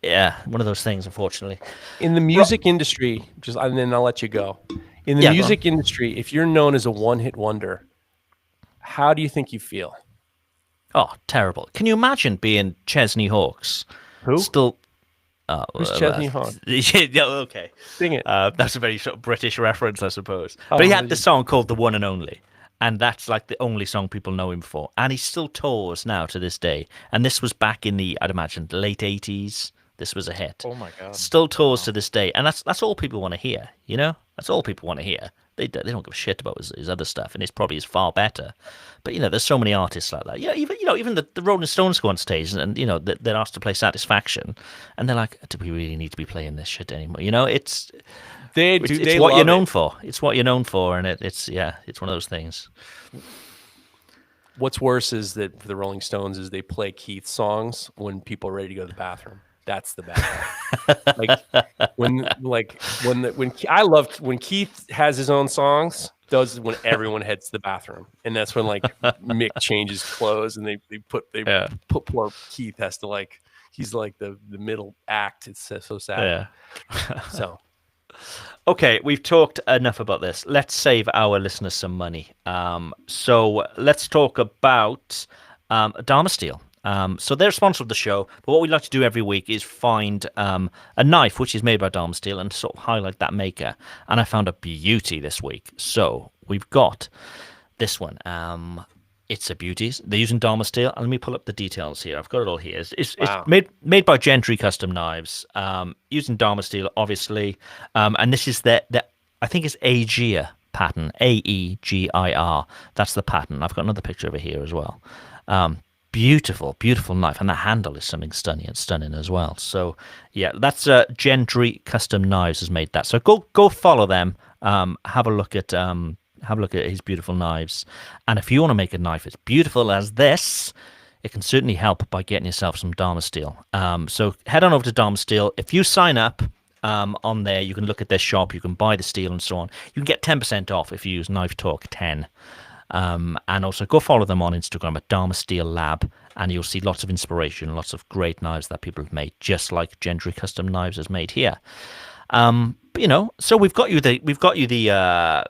one of those things, unfortunately. In the music industry, and then I'll let you go. In the music industry, if you're known as a one-hit wonder, how do you think you feel? Oh, terrible. Can you imagine being Chesney Hawkes? Who? Still... Who's Chesney Hawkes? Yeah, okay. Sing it. That's a very sort of British reference, I suppose. But he had this song called The One and Only, and that's like the only song people know him for. And he still tours now to this day. And this was back in I'd imagine, the late 80s. This was a hit. Oh my God. Still tours to this day. And that's all people want to hear, That's all people want to hear. They don't give a shit about his other stuff, and it's probably is far better. But there's so many artists like that. Even the Rolling Stones go on stage and they're asked to play Satisfaction, and they're like, do we really need to be playing this shit anymore? It's what you're known for. It's what you're known for, and it's one of those things. What's worse is that for the Rolling Stones is they play Keith's songs when people are ready to go to the bathroom. That's the bad part. I love when Keith has his own songs. Those is when everyone heads to the bathroom, and that's when like Mick changes clothes, and they put poor Keith has to he's like the middle act. It's so sad. Yeah. So. Okay, we've talked enough about this. Let's save our listeners some money. So let's talk about Dharma Steel. So they're a sponsor of the show, but what we like to do every week is find a knife which is made by Dharma Steel and sort of highlight that maker. And I found a beauty this week. So we've got this one. It's a beauty. They're using Dharma Steel. And let me pull up the details here. I've got it all here. It's made by Gentry Custom Knives, using Dharma Steel, obviously. And this is the I think it's Aegir pattern, Aegir. That's the pattern. I've got another picture over here as well. Beautiful knife, and the handle is something stunning as well. So yeah, that's Gentry Custom Knives has made that. So go follow them. Have a look at his beautiful knives. And if you want to make a knife as beautiful as this, it can certainly help by getting yourself some Dharma Steel. So head on over to Dharma Steel. If you sign up on there, you can look at their shop. You can buy the steel and so on. You can get 10% off if you use Knife Talk 10. And also go follow them on Instagram at Dharma Steel Lab, and you'll see lots of inspiration, lots of great knives that people have made, just like Gentry Custom Knives has made here. So we've got you the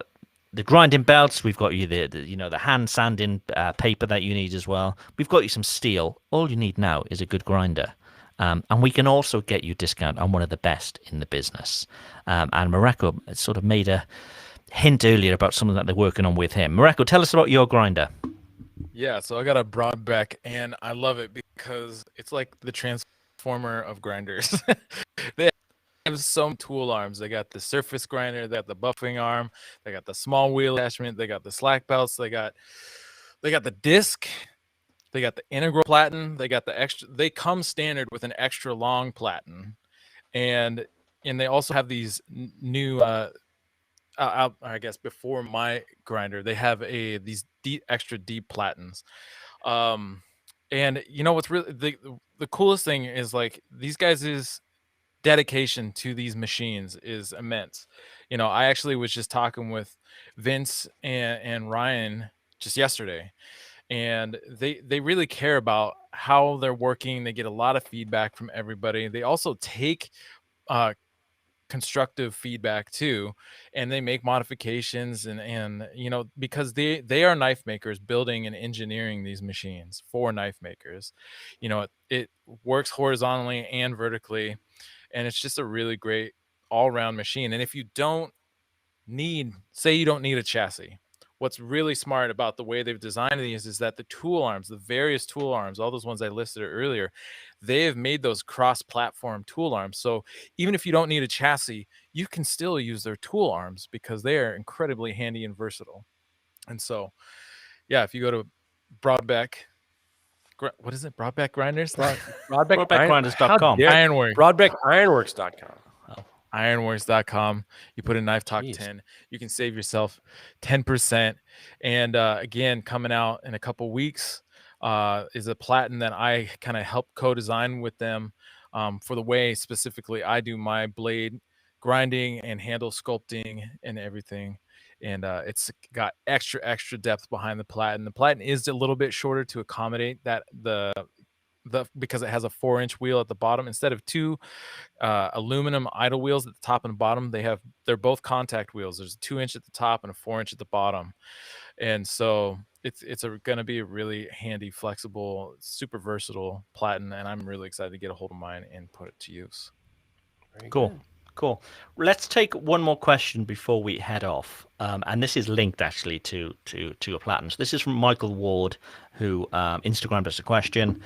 grinding belts, we've got you the hand sanding paper that you need as well. We've got you some steel. All you need now is a good grinder. And we can also get you discount on one of the best in the business. And Mareko sort of made a hint earlier about something that they're working on with him. Mareko, tell us about your grinder. Yeah, so I got a Broadbeck, and I love it because it's like the transformer of grinders. They have some tool arms. They got the surface grinder, they got the buffing arm, they got the small wheel attachment, they got the slack belts, they got the disc, they got the integral platen, they got the extra. They come standard with an extra long platen, and they also have these new. I guess before my grinder, they have these extra deep platens, and what's really the coolest thing is like these guys' dedication to these machines is immense. I actually was just talking with Vince and Ryan just yesterday, and they really care about how they're working. They get a lot of feedback from everybody. They also take constructive feedback too, and they make modifications and because they are knife makers building and engineering these machines for knife makers. It works horizontally and vertically, and it's just a really great all-around machine. And if you don't need a chassis, what's really smart about the way they've designed these is that the tool arms, the various tool arms, all those ones I listed earlier, they have made those cross-platform tool arms. So even if you don't need a chassis, you can still use their tool arms because they are incredibly handy and versatile. And so, yeah, if you go to Broadbeck, what is it? Broadback Grinders? Broadbackgrinders.com. Ironworks. Broadbackironworks.com. Ironworks.com. You put in Knife Talk Jeez. 10, you can save yourself 10%. And again, coming out in a couple weeks is a platen that I kind of help co-design with them for the way specifically I do my blade grinding and handle sculpting and everything. And it's got extra depth behind the platen. The platen is a little bit shorter to accommodate that because it has a 4-inch wheel at the bottom instead of two aluminum idle wheels at the top and the bottom. They're both contact wheels. There's a 2-inch at the top and a 4-inch at the bottom, and so it's going to be a really handy, flexible, super versatile platen, and I'm really excited to get a hold of mine and put it to use. Very Cool. good. Cool. Let's take one more question before we head off, and this is linked actually to your platen. So this is from Michael Ward, who Instagrammed us a question.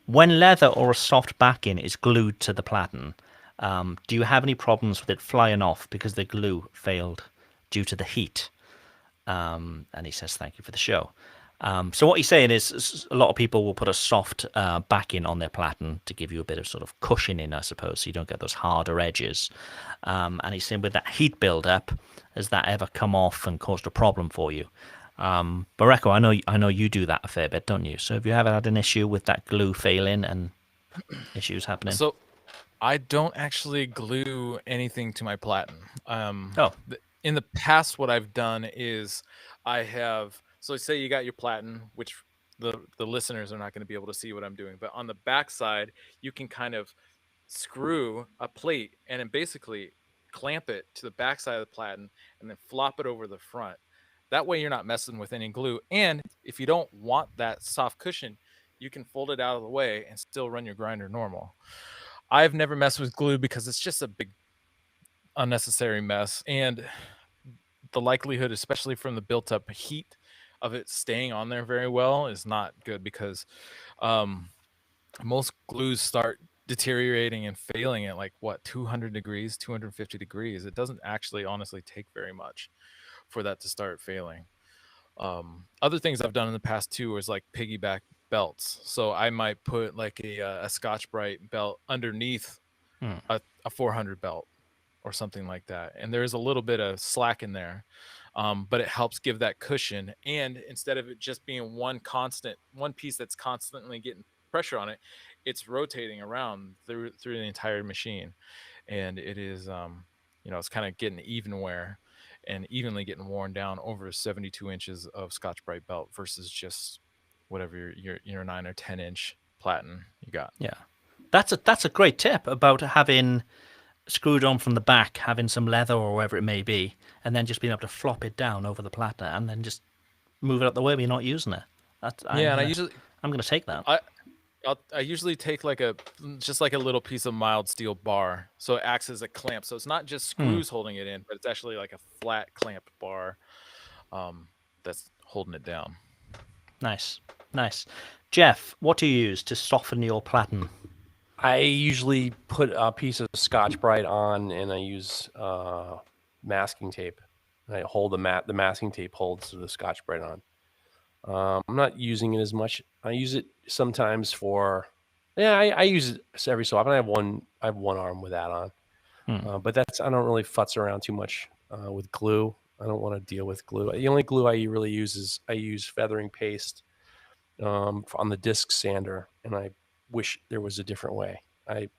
When leather or a soft backing is glued to the platen, do you have any problems with it flying off because the glue failed due to the heat? And he says, thank you for the show. So what he's saying is a lot of people will put a soft backing on their platen to give you a bit of sort of cushioning, I suppose, so you don't get those harder edges. And he's saying with that heat build-up, has that ever come off and caused a problem for you? Mareko, I know you do that a fair bit, don't you? So have you ever had an issue with that glue failing and issues happening? So I don't actually glue anything to my platen. In the past, what I've done is I have... So say you got your platen, which the listeners are not going to be able to see what I'm doing, but on the back side, you can kind of screw a plate and then basically clamp it to the back side of the platen and then flop it over the front. That way you're not messing with any glue. And if you don't want that soft cushion, you can fold it out of the way and still run your grinder normal. I've never messed with glue because it's just a big unnecessary mess. And the likelihood, especially from the built up heat of it staying on there very well, is not good because most glues start deteriorating and failing at 200 degrees, 250 degrees. It doesn't actually honestly take very much for that to start failing. Other things I've done in the past too is like piggyback belts. So I might put like a Scotch-Brite belt underneath a 400 belt or something like that. And there is a little bit of slack in there. But it helps give that cushion. And instead of it just being one piece that's constantly getting pressure on it, it's rotating around through the entire machine. And it is, it's kind of getting even wear and evenly getting worn down over 72 inches of Scotch-Brite belt versus just whatever your 9 or 10 inch platen you got. Yeah, that's a great tip about having screwed on from the back, having some leather or whatever it may be, and then just being able to flop it down over the platen and then just move it out the way when you're not using it. I'm going to take that. I usually take just like a little piece of mild steel bar, so it acts as a clamp. So it's not just screws holding it in, but it's actually like a flat clamped bar that's holding it down. Nice. Geoff, what do you use to soften your platen? I usually put a piece of Scotch-Brite on, and I use masking tape. And I hold the masking tape holds the Scotch-Brite on. I'm not using it as much. I use it sometimes I use it every so often. I have one arm with that on, but I don't really futz around too much with glue. I don't want to deal with glue. The only glue I really use is I use feathering paste on the disc sander, and I wish there was a different way. I'm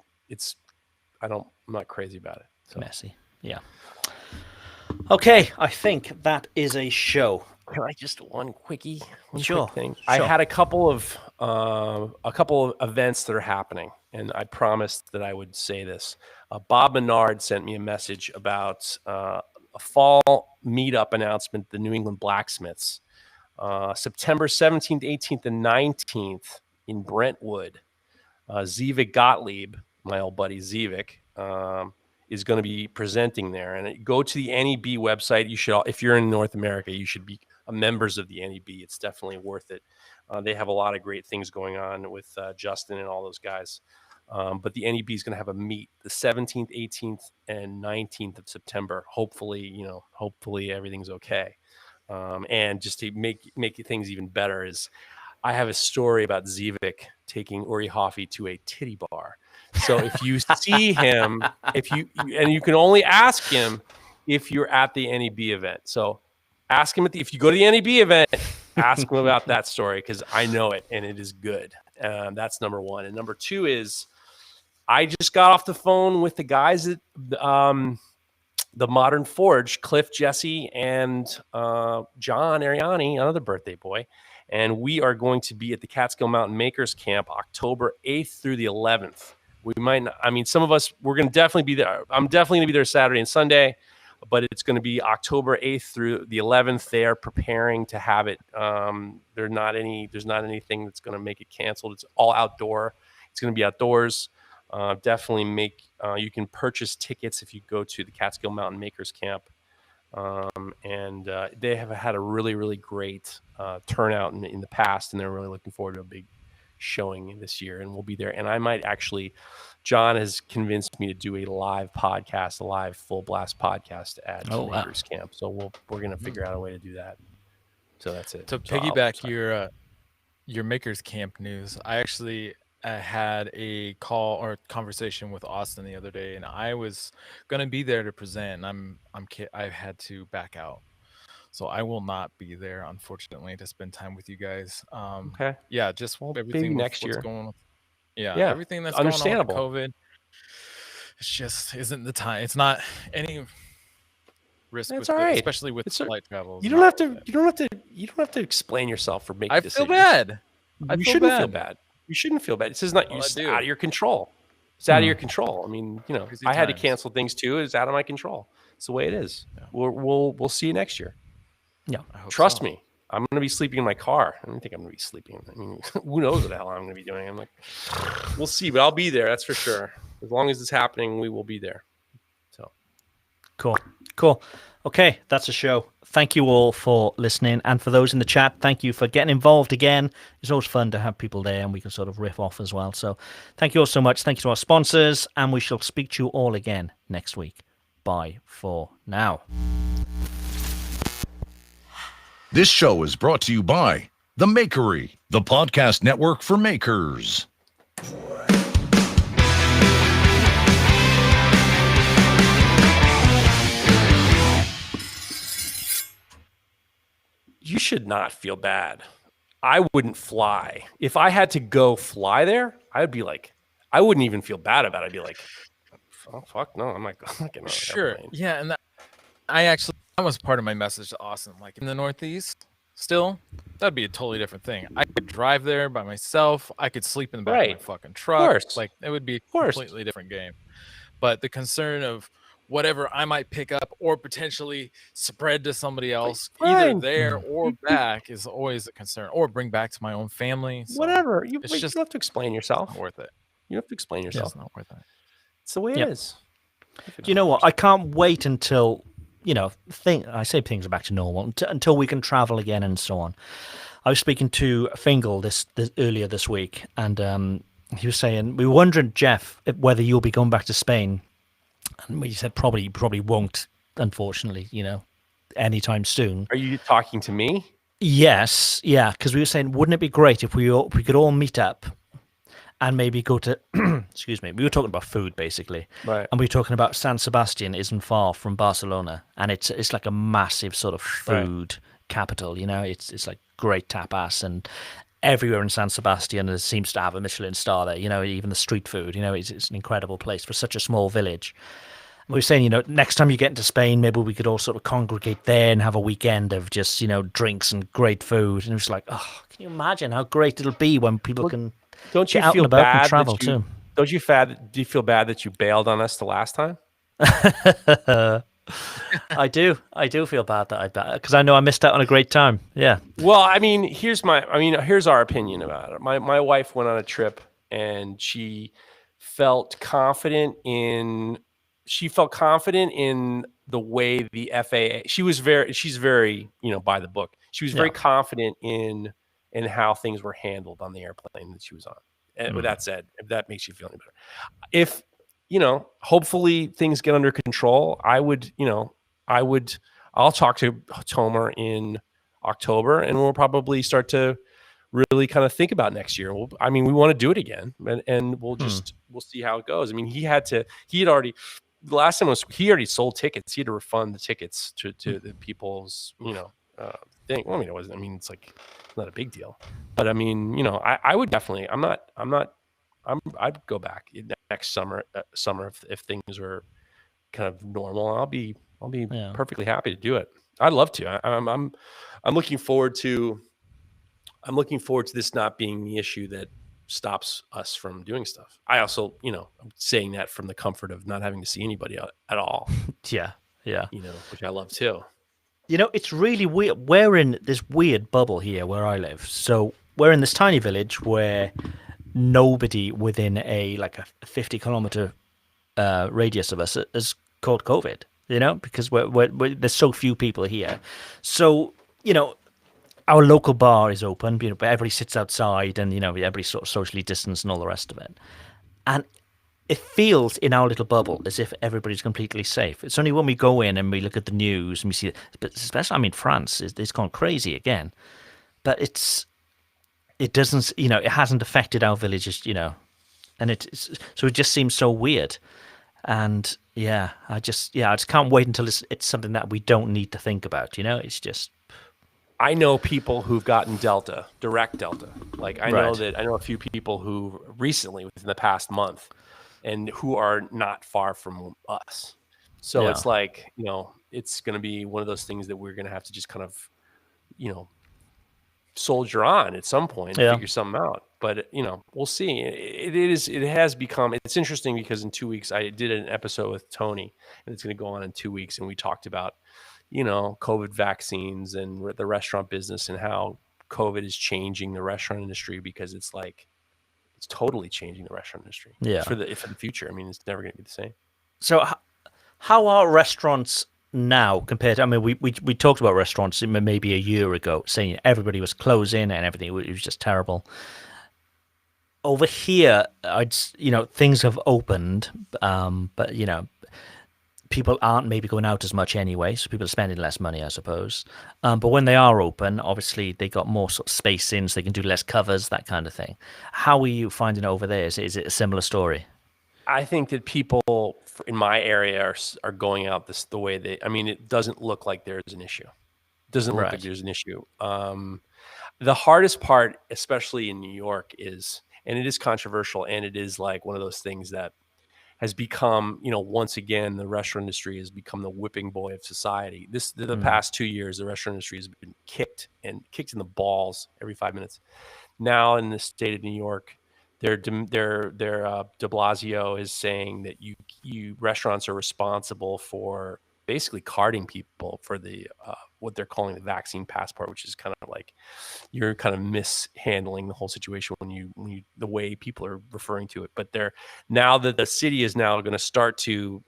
not crazy about it. So. Messy. Yeah. Okay, I think that is a show. Can I just one quick thing? Sure. I had a couple of events that are happening, and I promised that I would say this. Bob Menard sent me a message about a fall meetup announcement at the New England Blacksmiths, September 17th, 18th, and 19th in Brentwood. Zivik Gottlieb, my old buddy Zivik, is going to be presenting there. And go to the NEB website. You should, if you're in North America, you should be members of the NEB. It's definitely worth it. They have a lot of great things going on with Justin and all those guys. But the NEB is going to have a meet the 17th, 18th, and 19th of September. Hopefully everything's okay. And just to make things even better is I have a story about Zivik taking Uri Hoffi to a titty bar. So if you see him, and you can only ask him if you're at the NEB event. So ask him if you go to the NEB event, ask him about that story because I know it and it is good. That's number one. And number two is I just got off the phone with the guys at the Modern Forge, Cliff, Jesse, and John Ariani, another birthday boy. And we are going to be at the Catskill Mountain Makers Camp October 8th through the 11th. We might not, I mean, some of us, we're going to definitely be there. I'm definitely going to be there Saturday and Sunday, but it's going to be October 8th through the 11th. They are preparing to have it. There's not anything that's going to make it canceled. It's all outdoor. It's going to be outdoors. Definitely you can purchase tickets if you go to the Catskill Mountain Makers Camp. And they have had a really, really great turnout in the past, and they're really looking forward to a big showing this year, and we'll be there. And I might actually, John has convinced me to do a live podcast, a live full blast podcast at Makers Camp. So we're going to figure out a way to do that. So that's it. To piggyback your Makers Camp news, I actually had a call or conversation with Austin the other day, and I was going to be there to present. I had to back out. So I will not be there, unfortunately, to spend time with you guys. Okay. Yeah, just everything next year. Going on. Yeah, everything that's understandable. Going on with COVID. It just isn't the time. It's not any risk. That's all right. Especially with flight travel. You don't have to explain yourself for making decisions. I feel bad. You shouldn't feel bad. You shouldn't feel bad. It's not it's out of your control. It's out of your control. I mean, I had to cancel things too. It's out of my control. It's the way it is. Yeah. We'll see you next year. Yeah. Trust me. I'm going to be sleeping in my car. I don't think I'm going to be sleeping. I mean, who knows what the hell I'm going to be doing? I'm like, we'll see, but I'll be there. That's for sure. As long as it's happening, we will be there. So cool. Okay, that's a show. Thank you all for listening. And for those in the chat, thank you for getting involved again. It's always fun to have people there and we can sort of riff off as well. So thank you all so much. Thank you to our sponsors. And we shall speak to you all again next week. Bye for now. This show is brought to you by The Makery, the podcast network for makers. You should not feel bad. I wouldn't fly. If I had to go fly there, I'd be like, I wouldn't even feel bad about it. I'd be like, oh, fuck no, I'm not getting on a sure. airplane. Yeah, and that was part of my message to Austin. Like in the Northeast, still, that'd be a totally different thing. I could drive there by myself. I could sleep in the back of my fucking truck. Like it would be a completely different game. But the concern of whatever I might pick up or potentially spread to somebody else, either there or back, is always a concern. Or bring back to my own family. So whatever. You don't have to explain yourself. Not worth it. You don't have to explain yourself. It's not worth it. It's the way it is. Do you know what? I can't wait until, I say things are back to normal, until we can travel again and so on. I was speaking to Fingal this earlier this week, and he was saying, we were wondering, Geoff, whether you'll be going back to Spain. And we said probably won't, unfortunately, anytime soon. Are you talking to me? Yes, yeah, because we were saying, wouldn't it be great if we could all meet up and maybe go to, excuse me, we were talking about food basically, right? And we were talking about San Sebastian isn't far from Barcelona, and it's like a massive sort of food capital. It's like great tapas, and everywhere in San Sebastian there seems to have a Michelin star there. Even the street food. It's an incredible place for such a small village. We were saying, next time you get into Spain, maybe we could all sort of congregate there and have a weekend of just, drinks and great food. And it was like, oh, can you imagine how great it'll be when people can don't you get out feel and about bad and travel too? Do you feel bad that you bailed on us the last time? I do feel bad that because I know I missed out on a great time. Yeah. Well, here's our opinion about it. My wife went on a trip and she felt confident in the way the FAA. She's very, by the book. She was very confident in how things were handled on the airplane that she was on. And with that said, if that makes you feel any better, if hopefully things get under control, I'll talk to Tomer in October and we'll probably start to really kind of think about next year. Well, I mean, we want to do it again, and we'll see how it goes. I mean, he had already, the last time he already sold tickets. He had to refund the tickets to the people's, thing. Well, I mean, it wasn't, I mean, it's like not a big deal, but I mean, I would definitely, I'd go back next summer, if things are kind of normal. I'll be perfectly happy to do it. I'd love to. I'm looking forward to this not being the issue that stops us from doing stuff. I also, I'm saying that from the comfort of not having to see anybody at all. Yeah. Which I love too. It's really weird. We're in this weird bubble here where I live. So we're in this tiny village where nobody within a 50-kilometer radius of us is caught COVID, because we're there's so few people here. So, our local bar is open, but everybody sits outside and, everybody's sort of socially distanced and all the rest of it. And it feels in our little bubble as if everybody's completely safe. It's only when we go in and we look at the news and we see, but especially, I mean, France it's gone crazy again, but it doesn't, it hasn't affected our villages, and it just seems so weird. And I just can't wait until it's something that we don't need to think about, it's just. I know people who've gotten direct Delta. Like I know a few people who recently, within the past month, and who are not far from us. So it's like, it's going to be one of those things that we're going to have to just kind of, soldier on at some point and figure something out. But, we'll see. It has become, it's interesting because in 2 weeks I did an episode with Tony, and it's going to go on in 2 weeks. And we talked about, COVID vaccines and the restaurant business and how COVID is changing the restaurant industry, because it's totally changing the restaurant industry for the future. I mean, it's never going to be the same. So how are restaurants now compared to, I mean, we talked about restaurants maybe a year ago, saying everybody was closing and everything, it was just terrible. Over here, things have opened, but, people aren't maybe going out as much anyway, so people are spending less money, I suppose. But when they are open, obviously they got more sort of space in, so they can do less covers, that kind of thing. How are you finding it over there? Is it a similar story? I think that people in my area are going out the way it doesn't look like there's an issue. It doesn't look like there's an issue. The hardest part, especially in New York, is, and it is controversial, and it is like one of those things that has become, once again, the restaurant industry has become the whipping boy of society. The past 2 years, the restaurant industry has been kicked in the balls every 5 minutes. Now in the state of New York, de Blasio is saying that you restaurants are responsible for basically carding people for the what they're calling the vaccine passport, which is kind of like you're kind of mishandling the whole situation when you the way people are referring to it. But now that the city is now going to start to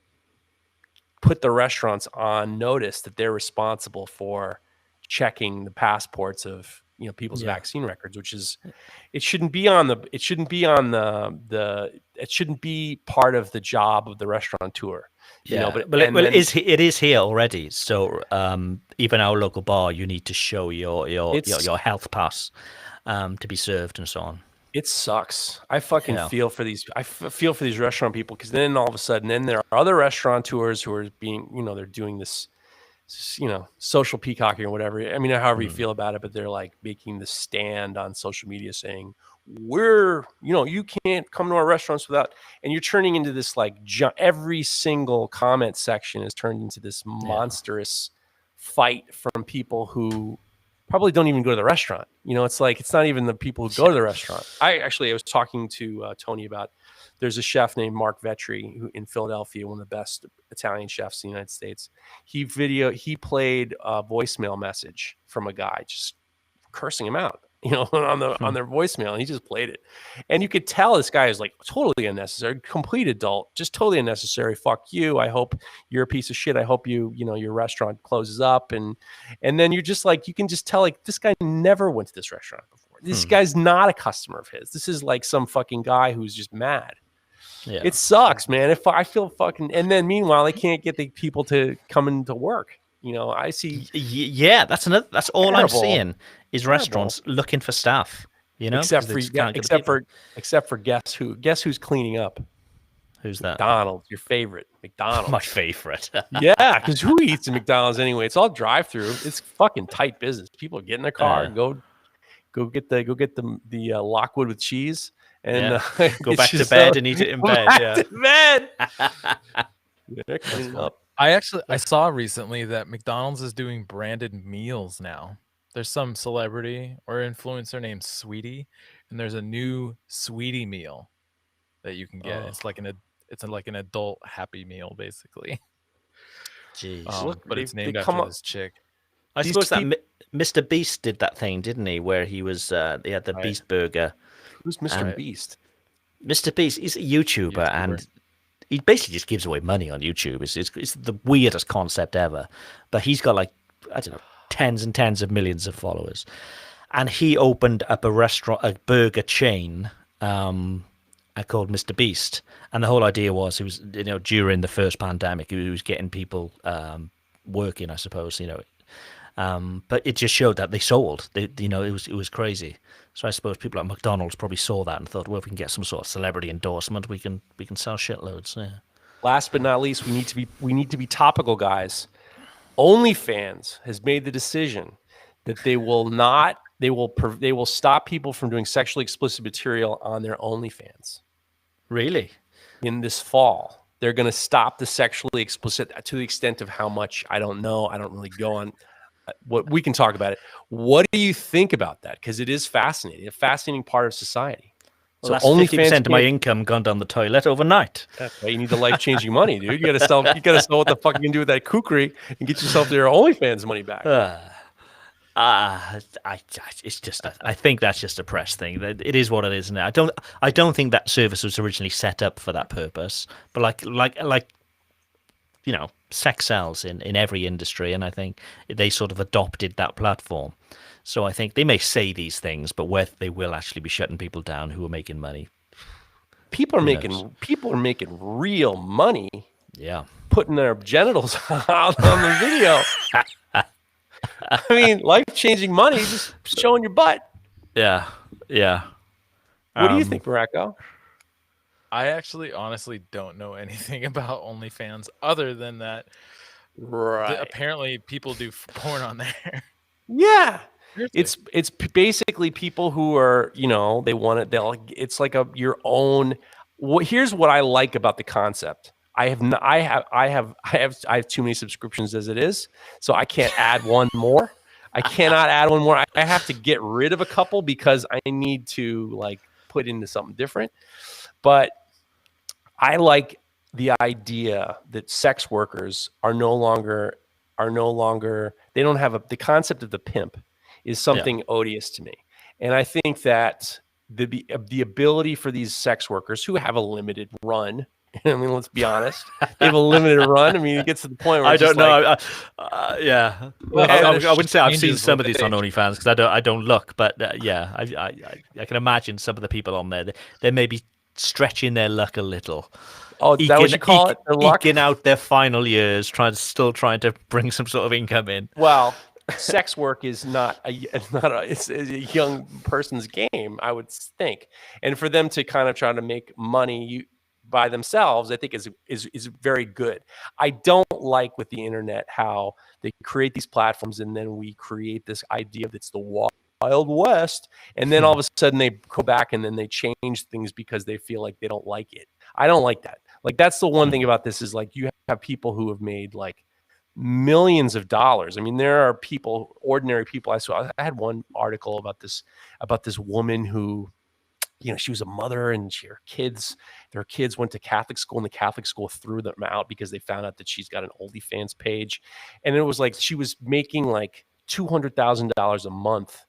put the restaurants on notice that they're responsible for checking the passports of people's vaccine records, which is it shouldn't be part of the job of the restaurateur. It is here already. So even our local bar, you need to show your health pass to be served and so on. It sucks. I fucking feel for these. I feel for these restaurant people, because then all of a sudden, then there are other restaurateurs who are being, they're doing this, social peacocking or whatever. I mean, however you feel about it, but they're like making the stand on social media saying, you can't come to our restaurants without, and you're turning into this every single comment section is turned into this monstrous fight from people who probably don't even go to the restaurant. It's not even the people who go to the restaurant. I was talking to Tony about, there's a chef named Mark Vetri who in Philadelphia, one of the best Italian chefs in the United States. He played a voicemail message from a guy just cursing him out, on their voicemail, and he just played it. And you could tell this guy is like totally unnecessary, complete adult, just totally unnecessary. Fuck you. I hope you're a piece of shit. I hope your restaurant closes up. And then you're just like, you can just tell this guy never went to this restaurant before. This guy's not a customer of his. This is like some fucking guy who's just mad. Yeah. It sucks, man. If I feel fucking, and then meanwhile, they can't get the people to come into work. I see. Yeah, that's all I'm seeing is restaurants looking for staff. You know, except because for they just can't get the people. except for guess who? Guess who's cleaning up? Who's that? McDonald's, your favorite. McDonald's. My favorite. Yeah, because who eats at McDonald's anyway? It's all drive-through. It's fucking tight business. People get in their car, go get the Lockwood with cheese, and go back to bed and eat it in bed. Yeah, to bed. They're cleaning up. I saw recently that McDonald's is doing branded meals now. There's some celebrity or influencer named Sweetie, and there's a new Sweetie meal that you can get. It's like an adult Happy Meal, basically. Jeez. Look, but it's named they after come up- this chick. I suppose that Mr. Beast did that thing, didn't he? Where he was, he had the Beast Burger. Who's Mr. Beast? Mr. Beast, he's a YouTuber, and he basically just gives away money on YouTube. It's the weirdest concept ever. But he's got like, I don't know, tens and tens of millions of followers. And he opened up a burger chain called Mr. Beast. And the whole idea was he was, during the first pandemic, he was getting people working, I suppose, but it just showed that they sold. It was crazy. So I suppose people at McDonald's probably saw that and thought, well, if we can get some sort of celebrity endorsement, we can sell shitloads. Yeah. Last but not least, we need to be topical, guys. OnlyFans has made the decision that they will stop people from doing sexually explicit material on their OnlyFans. Really? In this fall, they're going to stop the sexually explicit to the extent of how much, I don't know. I don't really go on. What we can talk about it. What do you think about that? Because it is fascinating, a fascinating part of society. Well, so that's 50% of my income gone down the toilet overnight. That's right. You need the life-changing money, dude. You got to sell. You got to sell what the fuck you can do with that kookery and get yourself your OnlyFans money back. It's just. I think that's just a press thing. It is what it is now. I don't think that service was originally set up for that purpose. But like sex sells in every industry, and I think they sort of adopted that platform. So I think they may say these things, but whether they will actually be shutting people down who are making money. People are making real money. Yeah, putting their genitals out on the video. I mean, life-changing money, just showing your butt. Yeah. What do you think, Mareko? I actually honestly don't know anything about OnlyFans other than that. Right. Apparently, people do porn on there. Yeah. It's basically people who are, they want it. It's like your own. Here's what I like about the concept. I have too many subscriptions as it is, so I can't add one more. I cannot add one more. I have to get rid of a couple because I need to put into something different. But I like the idea that sex workers are no longer. They don't have the concept of the pimp is something odious to me, and I think that the ability for these sex workers who have a limited run. I mean, let's be honest. They have a limited run. I mean, it gets to the point where I don't know. Yeah. Well, I wouldn't say I've seen some of these on OnlyFans because I don't look, but I can imagine some of the people on there. They may be stretching their luck a little. Oh, is that what you call it? Eking out their final years, still trying to bring some sort of income in. Well, sex work is it's a young person's game, I would think, and for them to kind of try to make money by themselves, I think is very good. I don't like with the internet how they create these platforms and then we create this idea that's the Wild West, and then all of a sudden they go back and then they change things because they feel like they don't like it. I don't like that. That's the one thing about this is you have people who have made millions of dollars. I mean, there are people, ordinary people. I had one article about this woman who, she was a mother and their kids went to Catholic school and the Catholic school threw them out because they found out that she's got an OnlyFans page. And it was she was making $200,000 a month,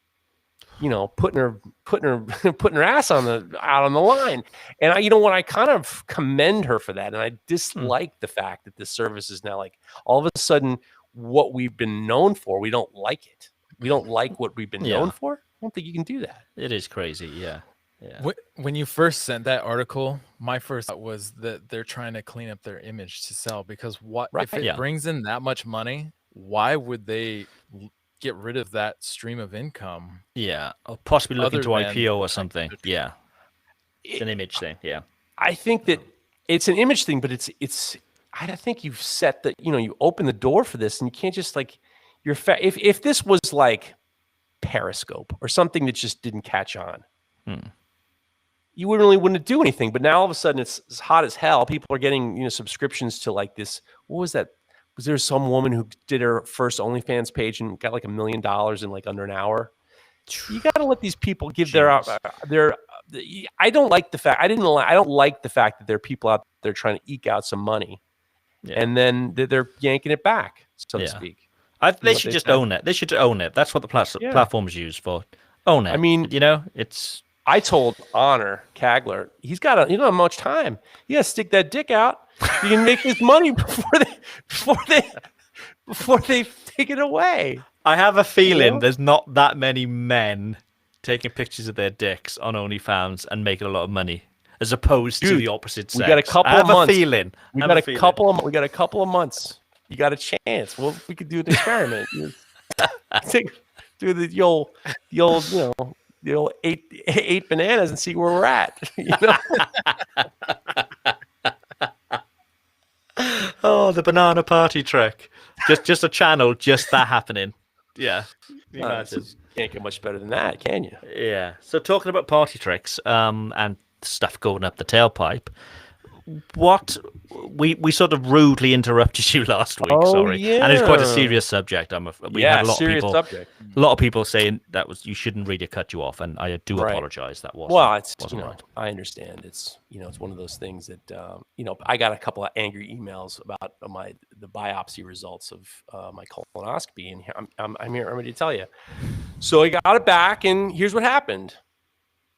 putting her ass out on the line. And I kind of commend her for that. And I dislike the fact that this service is now all of a sudden what we've been known for. We don't like it. We don't like what we've been known for. I don't think you can do that. It is crazy. Yeah. When you first sent that article, my first thought was that they're trying to clean up their image to sell because if it brings in that much money, why would they get rid of that stream of income. Yeah, or possibly looking Other to than IPO or like something. the- Yeah, it's an image thing. Yeah, I think that it's an image thing, but it's. I think you've set the. You open the door for this, and you can't just like. If this was like Periscope or something that just didn't catch on, you wouldn't do anything. But now all of a sudden it's hot as hell. People are getting subscriptions to like this. What was that? Was there some woman who did her first OnlyFans page and got like $1 million in like under an hour? You got to let these people give their. I don't like the fact. I don't like the fact that there are people out there trying to eke out some money, and then they're yanking it back, so to speak. They should just own it. They should own it. That's what the platform's used for. Own it. I mean, it's. I told Honor Kagler, he don't have much time. You got to stick that dick out. You can make his money before they take it away. I have a feeling there's not that many men taking pictures of their dicks on OnlyFans and making a lot of money, as opposed to the opposite sex. We got a couple of months. I have a feeling. We got a couple of months. You got a chance. Well, we could do an experiment. Do the old eight bananas and see where we're at. Oh, the banana party trick. Just a channel, just that happening. Yeah. Can't get much better than that, can you? Yeah. So talking about party tricks, and stuff going up the tailpipe, what we sort of rudely interrupted you last week. Sorry, and it's quite a serious subject. We had a lot of people saying that you shouldn't really cut you off, and I do apologize. That wasn't right. I understand. It's it's one of those things that I got a couple of angry emails about the biopsy results of my colonoscopy, and I'm here to tell you. So I got it back, and here's what happened.